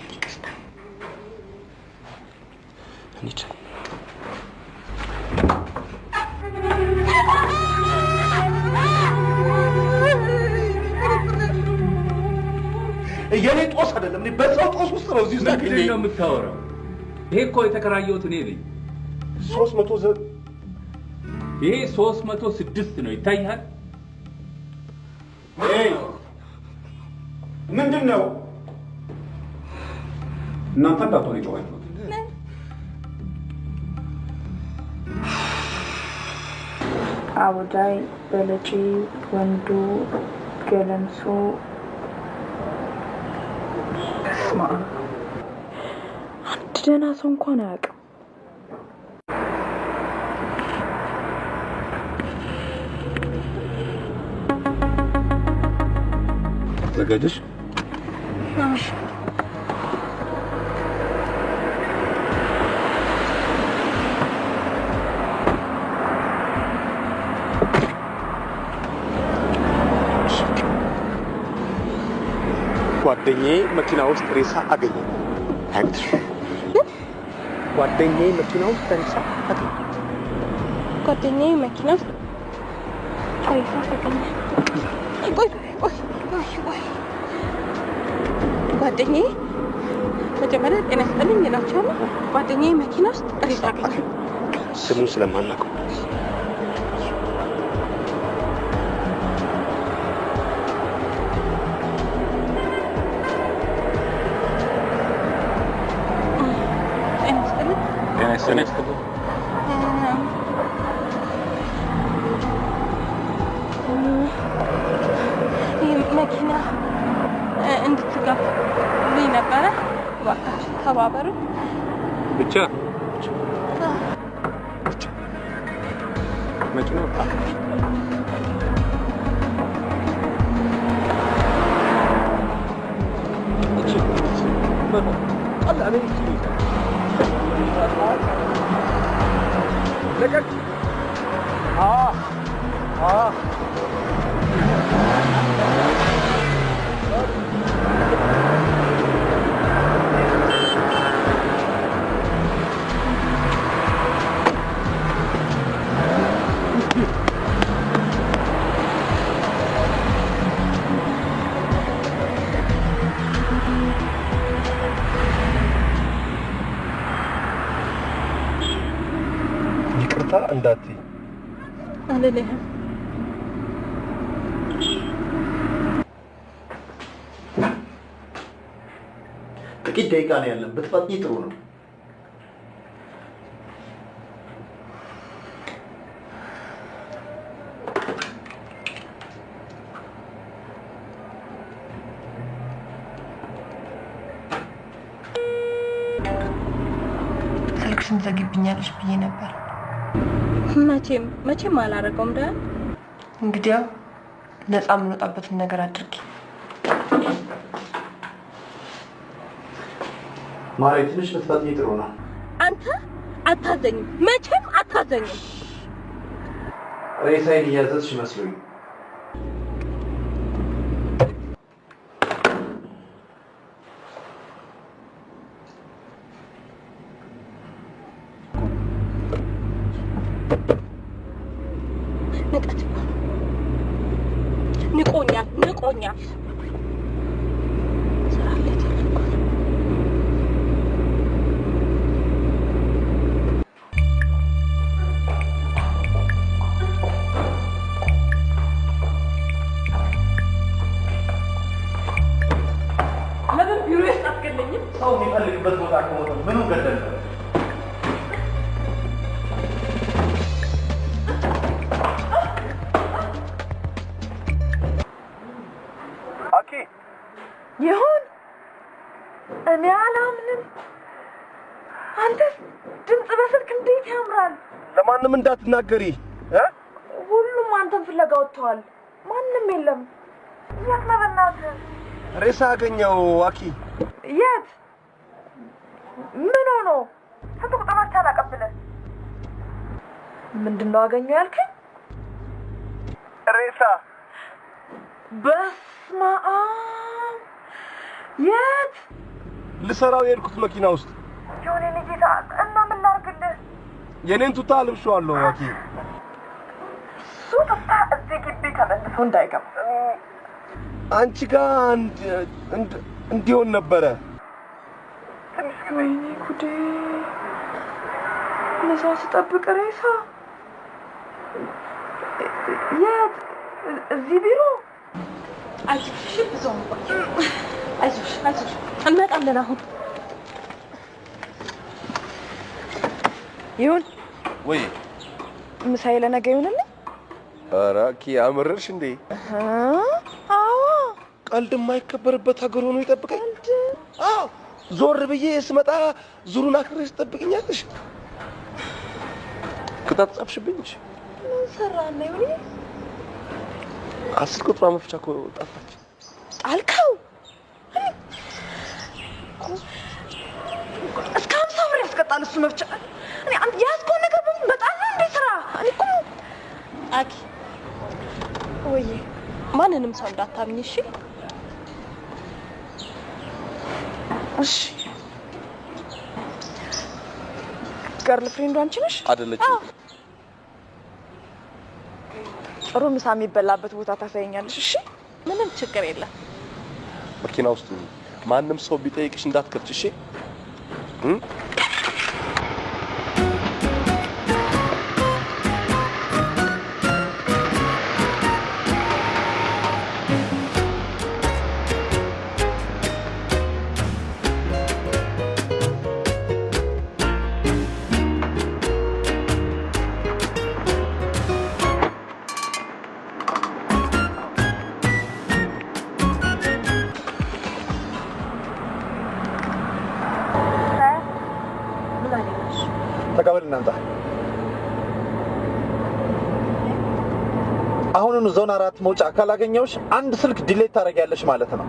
ይቅርታ። እንሂድ። የኔ ጦስ አይደለም። እኔ በዛው ጦስ ውስጥ ነው። እዚህ ውስጥ ምንድን ነው የምታወራው? ይሄ እኮ የተከራየሁት እኔ ነኝ። 300 ይሄ 306 ነው። ይታያል። ምንድን ነው እናንተ እንዳትሆኑ ይጮሃል። አውዳይ በለጪ ወንዱ ገለምሶ አንድ ደህና ሰው እንኳን አያውቅም። ተዘጋጀሽ? ጓደኛዬ መኪና ውስጥ ሬሳ አገኘ። ጓደኛዬ መኪና ውስጥ ሬሳ አገኘ። ጓደኛዬ መኪና ውስጥ ሬሳ አገኘ። ጓደኛዬ መጀመሪያ ጤና ይስጥልኝ እላቸዋለሁ። ጓደኛዬ መኪና ውስጥ ሬሳ አገኘ። ስሙን ስለማናውቀው መኪና እንድትገፉልኝ ነበረ። እባካችሁ ተባበሩ። ብቻ መኪና ይቅርታ እንዳትይ አልልህም። ጥቂት ደቂቃ ነው ያለን። ብትፈጥኚ ጥሩ ነው። ስልክሽን ዘግብኛለሽ ብዬ ነበር። መቼም አላደርገውም። እንግዲያው ነፃ የምንወጣበትን ነገር አድርጊ። ማሬ ትንሽ ብትፈጥኚ ጥሩ ነው። አንተ አታዘኝም፣ መቼም አታዘኝም። ሬሳዬን እያዘዝሽ መስሎኝ። ንቆኛል። ለምን ቢሮ ያስቀልኝም? ሰው የሚፈልግበት ቦታ ከሆነ ምኑ ገደል ነው? ይሁን እኔ አላምንም። አንተ ድምፅ በስልክ እንዴት ያምራል! ለማንም እንዳትናገሪ። ሁሉም አንተን ፍለጋ ወጥተዋል። ማንም የለም። የት ነህ በእናትህ? ሬሳ አገኘው አኪ። የት? ምን ሆኖ? ስንት ቁጥሮች አላቀብልህ? ምንድን ነው አገኘው ያልከኝ? ሬሳ። በስመ አብ! የት? ልሰራው የሄድኩት መኪና ውስጥ። የሆነ ጌታ እና ምን ላድርግልህ? የኔን ቱታ ልብሼዋለሁ አኪ። እሱ ቱታ እዚህ ግቢ ተመልሶ እንዳይገባ አንቺ ጋር እንዲሆን ነበረ። ወይኔ ጉዴ! ምሳ ስጠብቅ ሬሳ። የት? እዚህ ቢሮ? አይዞሽ፣ ብዙም አይዞሽ፣ እንመጣለን አሁን። ይሁን ወይ ምሳዬ ለነገ ይሁንልኝ። ኧረ አኪ አመረርሽ እንዴ? አዎ፣ ቀልድ የማይከበርበት ሀገር ሆኖ ይጠብቀኝ። አዎ፣ ዞር ብዬ ስመጣ ዙሩን አክብረሽ ትጠብቅኛለሽ። ክታት ጻፍሽብኝ። ምን ሰራና ይሁን? 10 ቁጥሯ መፍቻ እኮ ጠፋች። ጣልከው? እስከ 50 ብር ያስቀጣል እሱ መፍቻ። እኔ አንተ ያዝከው ነገር በጣም ነው እንዴ ስራ? እኔ እኮ አኪ ወይ ማንንም ሰው እንዳታምኝ እሺ? እሺ። ገርል ፍሬንዱ አንቺ ነሽ? አይደለችም። ጥሩ ምሳ የሚበላበት ቦታ ታሳየኛለሽ? እሺ፣ ምንም ችግር የለም። መኪና ውስጥ ማንም ሰው ቢጠይቅሽ እንዳትከፍች እሺ? ተቀበል እናንተ አሁኑኑ ዞን 4 መውጫ ካላገኘውሽ አንድ ስልክ ዲሌት ታደርጊያለሽ ማለት ነው።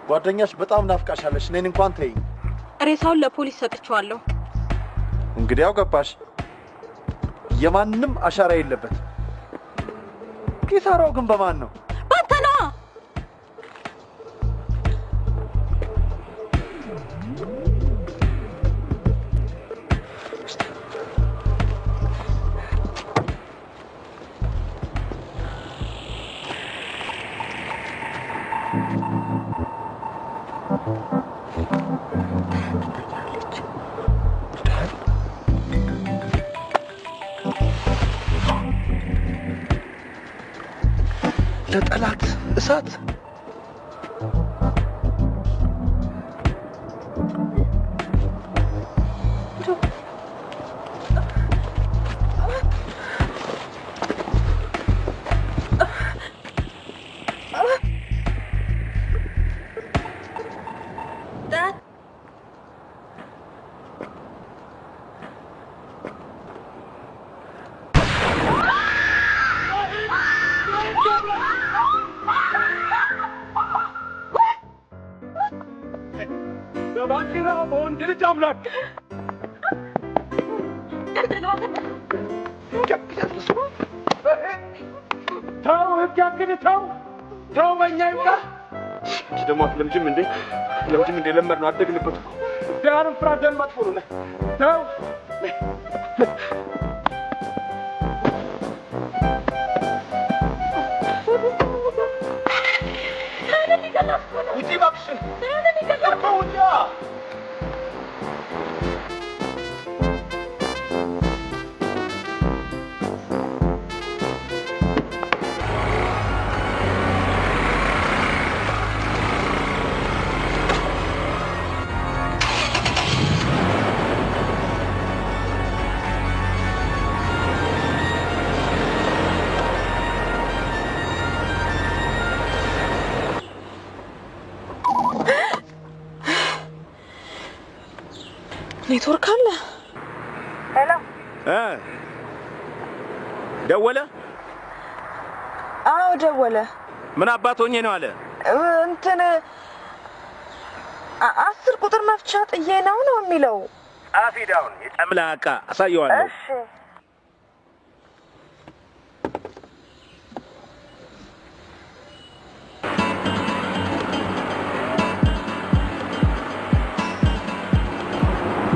ጓደኛሽ በጣም ናፍቃሻለሽ። እኔን እንኳን ተይኝ። ሬሳውን ለፖሊስ ሰጥቼዋለሁ። እንግዲህ ያው ገባሽ። የማንም አሻራ የለበት። ኪሳራው ግን በማን ነው? ባንተ ነዋ። ለጠላት እሳት ለምጅም እንዴ ለመድ ነው አደግንበት እኮ ዳርን ፍራ ደም መጥፎ ነው ተው ውጪ እባክሽ ውጪ ኔትወርክ አለ። ሄሎ ደወለ? አዎ ደወለ። ምን አባት ሆኜ ነው አለ? እንትን 10 ቁጥር መፍቻ ጥዬ ነው የሚለው። አፊዳውን የጠምላቃ አሳየዋለሁ። እሺ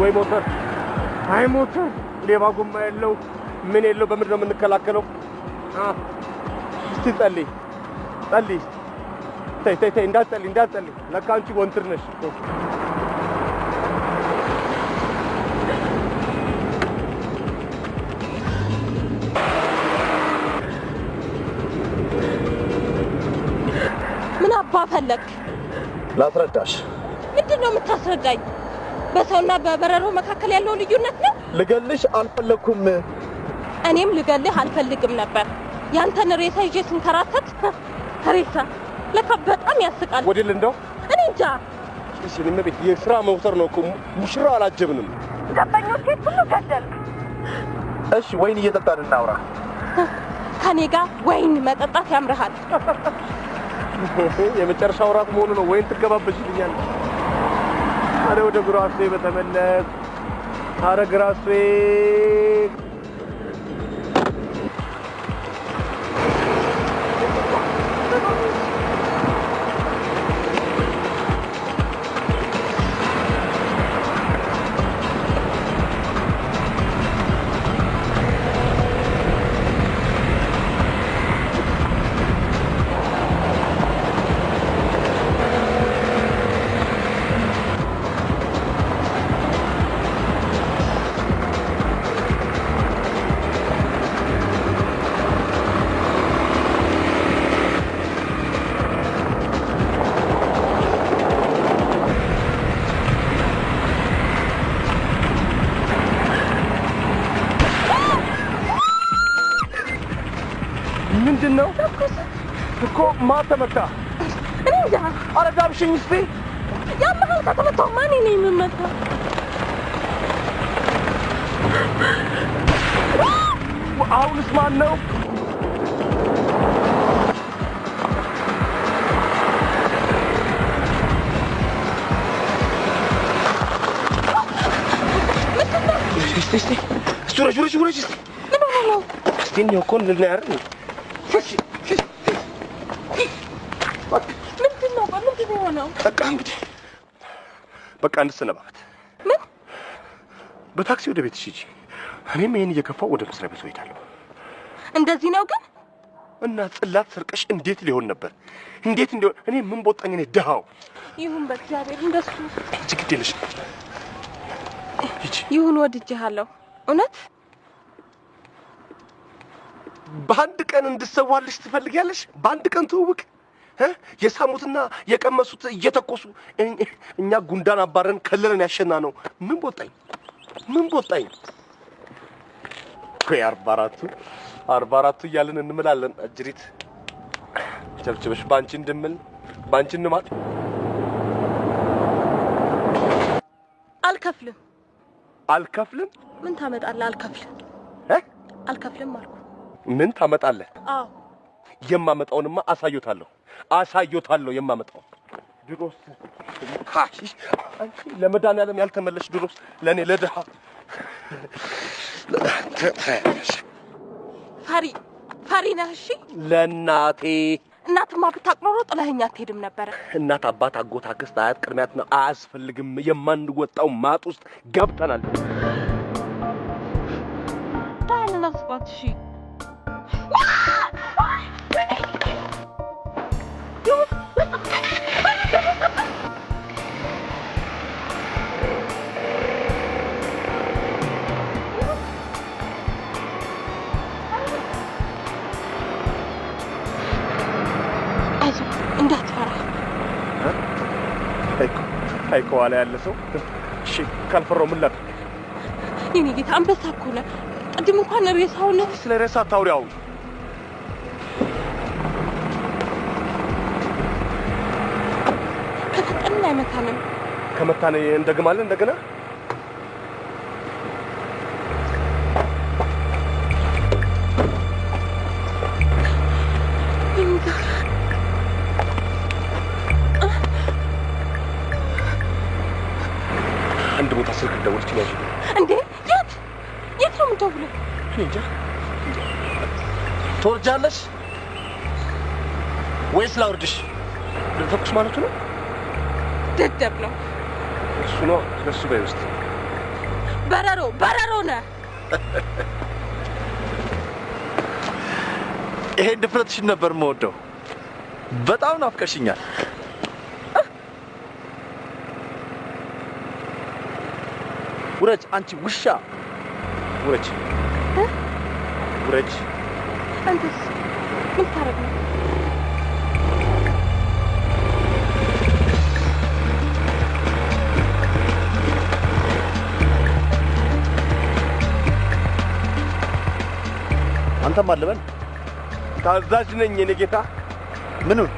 ወይ ሞተር አይ ሞተር ሌባ ጎማ የለው ምን የለው በምንድን ነው የምንከላከለው? እስቲ ጸልይ ተይ እንዳትጸልይ ለካ አንቺ ወንትር ነሽ። ምን አባ ፈለክ? ላስረዳሽ። ምንድን ነው የምታስረዳኝ? በሰውና በበረሮ መካከል ያለው ልዩነት ነው። ልገልሽ አልፈለኩም። እኔም ልገልህ አልፈልግም ነበር። ያንተን ሬሳ ይዤ ስንከራተት ሬሳ ለካ በጣም ያስቃል። ወዲል እንደው እኔ እንጃ። እሺ ለምን የስራ መውተር ነው እኮ ሙሽራ አላጀብንም። ደንበኞቼ ሁሉ ገደልክ። እሺ ወይን እየጠጣን እናውራ። ከኔ ጋር ወይን መጠጣት ያምርሃል። የመጨረሻው ራት መሆኑ ነው። ወይን ትገባበሽልኛለሽ? አረ ወደ ግራሴ በተመለስ። አረ ግራሴ ማተመታ እኔ እንጃ። ኧረ ዳብሽኝ እስቲ ያመሃል ከተመታው ማን ነው የምመታው? አሁንስ ማን ነው? እስቲ ሱረጅ ምን ሆነ ነው? እስቲ ነው ኮን ልናር ምንድን ነው የሆነው? በቃ እንግዲህ በቃ እንሰነባበት። ምን? በታክሲ ወደ ቤትሽ ሂጂ። እኔም ይሄን እየከፋው ወደ መስሪያ ቤት እሄዳለሁ። እንደዚህ ነው ግን? እና ጽላት ሰርቀሽ እንዴት ሊሆን ነበር? እንዴት እንደሆነ እኔ ምን ቦጣኝ? እኔ ደሃው። ይሁን በእግዚአብሔር እንደሱ ግድ የለሽ ይሁን። ወድጄሃለሁ እውነት። በአንድ ቀን እንድሰዋልሽ ትፈልጊያለሽ? በአንድ ቀን ትውውቅ የሳሙትና የቀመሱት እየተኮሱ እኛ ጉንዳን አባረን ከለለን ያሸና ነው። ምን ቦጣኝ? ቆይ 44 እያልን እንምላለን። አጅሪት ቸብቸበሽ ባንቺ እንድምል ባንቺ እንማል። አልከፍልም። ምን ታመጣለህ? አልከፍልም አልኩ። ምን ታመጣለህ? አዎ የማመጣውንማ አሳዮታለሁ የማመጣው። ድሮስ አንቺ ለመድኃኒዓለም ያልተመለሽ ድሮስ ለእኔ ለድሃ ፈሪ ነህ? እሺ ለእናቴ እናትማ ብታውቅ ኖሮ ጥለኸኝ አትሄድም ነበረ። እናት፣ አባት፣ አጎት፣ አክስት፣ አያት፣ ቅድሚያት ነው አያስፈልግም። የማንወጣው ማጥ ውስጥ ገብተናል። ታናስባት እሺ እንዳትፈራ። አይ ከኋላ ያለ ሰው እሺ ካልፈራው ምን ላድርግ? የኔ ጌታ አንበሳ እኮ ነህ። ቅድም እንኳን ሬሳው ነው። ስለ ሬሳ ታውሪያው ከተጠና አይመታንም። ከመታነ እንደግማለን እንደገና አንድ ቦታ ስልክ ደውል ትችላለሽ እንዴ? የት ነው የምትደውለው? እንጃ። ትወርጃለሽ ወይስ ላውርድሽ? ልተኩስ ማለቱ ነው። ደደብ ነው እሱ ነው። ለሱ በይ ውስጥ በረሮ ነህ። ይሄን ድፍረትሽን ነበር የምወደው። በጣም ናፍቀሽኛል። ውረጅ አንቺ ውሻ! ውረጅ! አንተስ ምን ታረግ ነው? አንተም አለበል። ታዛዥ ነኝ የኔ ጌታ። ምኑን?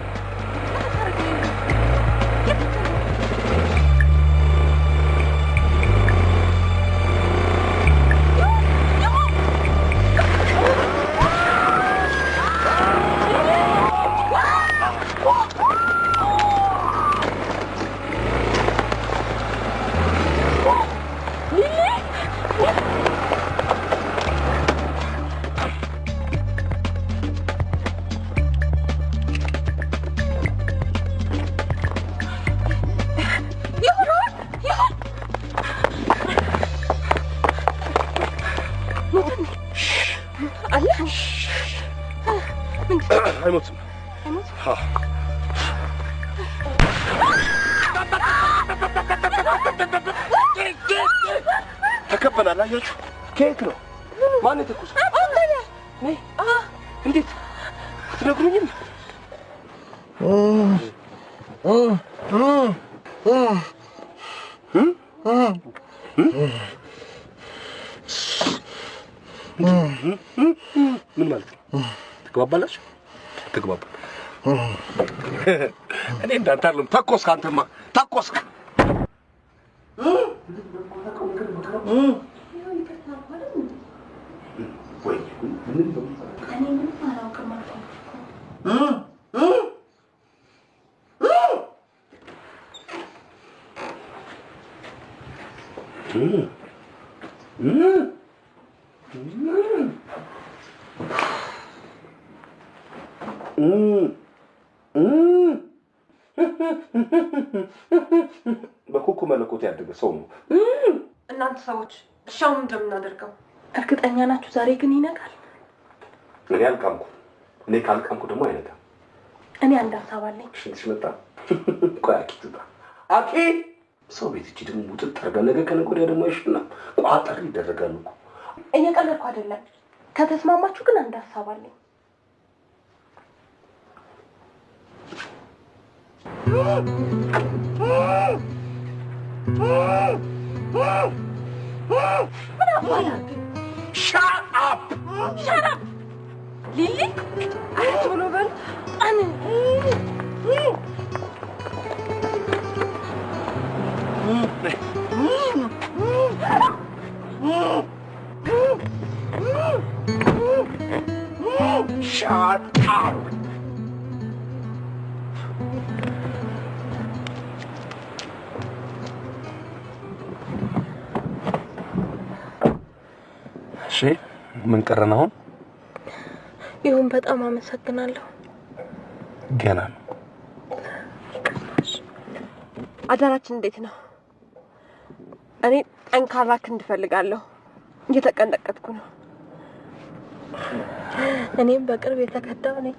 አይሞትም። ተከበናል። አያችሁ? ከየት ነው? ማን የተኩስ? እንዴት አትነግሩኝም? ምን ማለት ነው? ትግባባላችሁ? ትግባባ እኔ እንዳንተ አይደለም። ተኮስክ፣ አንተማ ተኮስክ። በኩኩ መለኮት ያደገ ሰው ነው። እናንተ ሰዎች እሻው ምንድን ነው የምናደርገው? እርግጠኛ ናችሁ ዛሬ ግን ይነጋል? እኔ አልቃምኩ። እኔ ካልቃምኩ ደግሞ አይነጋም። እኔ አንድ ሀሳብ አለኝ። ሽንትሽ መጣ። ቆይ አኪ ትጣ አኪ ሰው ቤት እቺ ደግሞ ሙጥጥ አድርጋ ነገ ከነገ ወዲያ ደግሞ አይሽና ቋጠር ይደረጋሉ እኮ። እየቀለድኩ አይደለም። ከተስማማችሁ ግን አንድ ሀሳብ አለኝ። Shut up! Shut up! Lily? አረች ብሎ በል Shut up! እሺ ምን ቀረን አሁን? ይሁን በጣም አመሰግናለሁ። ገና ነው። አዳራችን እንዴት ነው? እኔ ጠንካራ ክንድ እፈልጋለሁ። እየተቀነቀጥኩ ነው። እኔም በቅርብ የተከዳው ነኝ።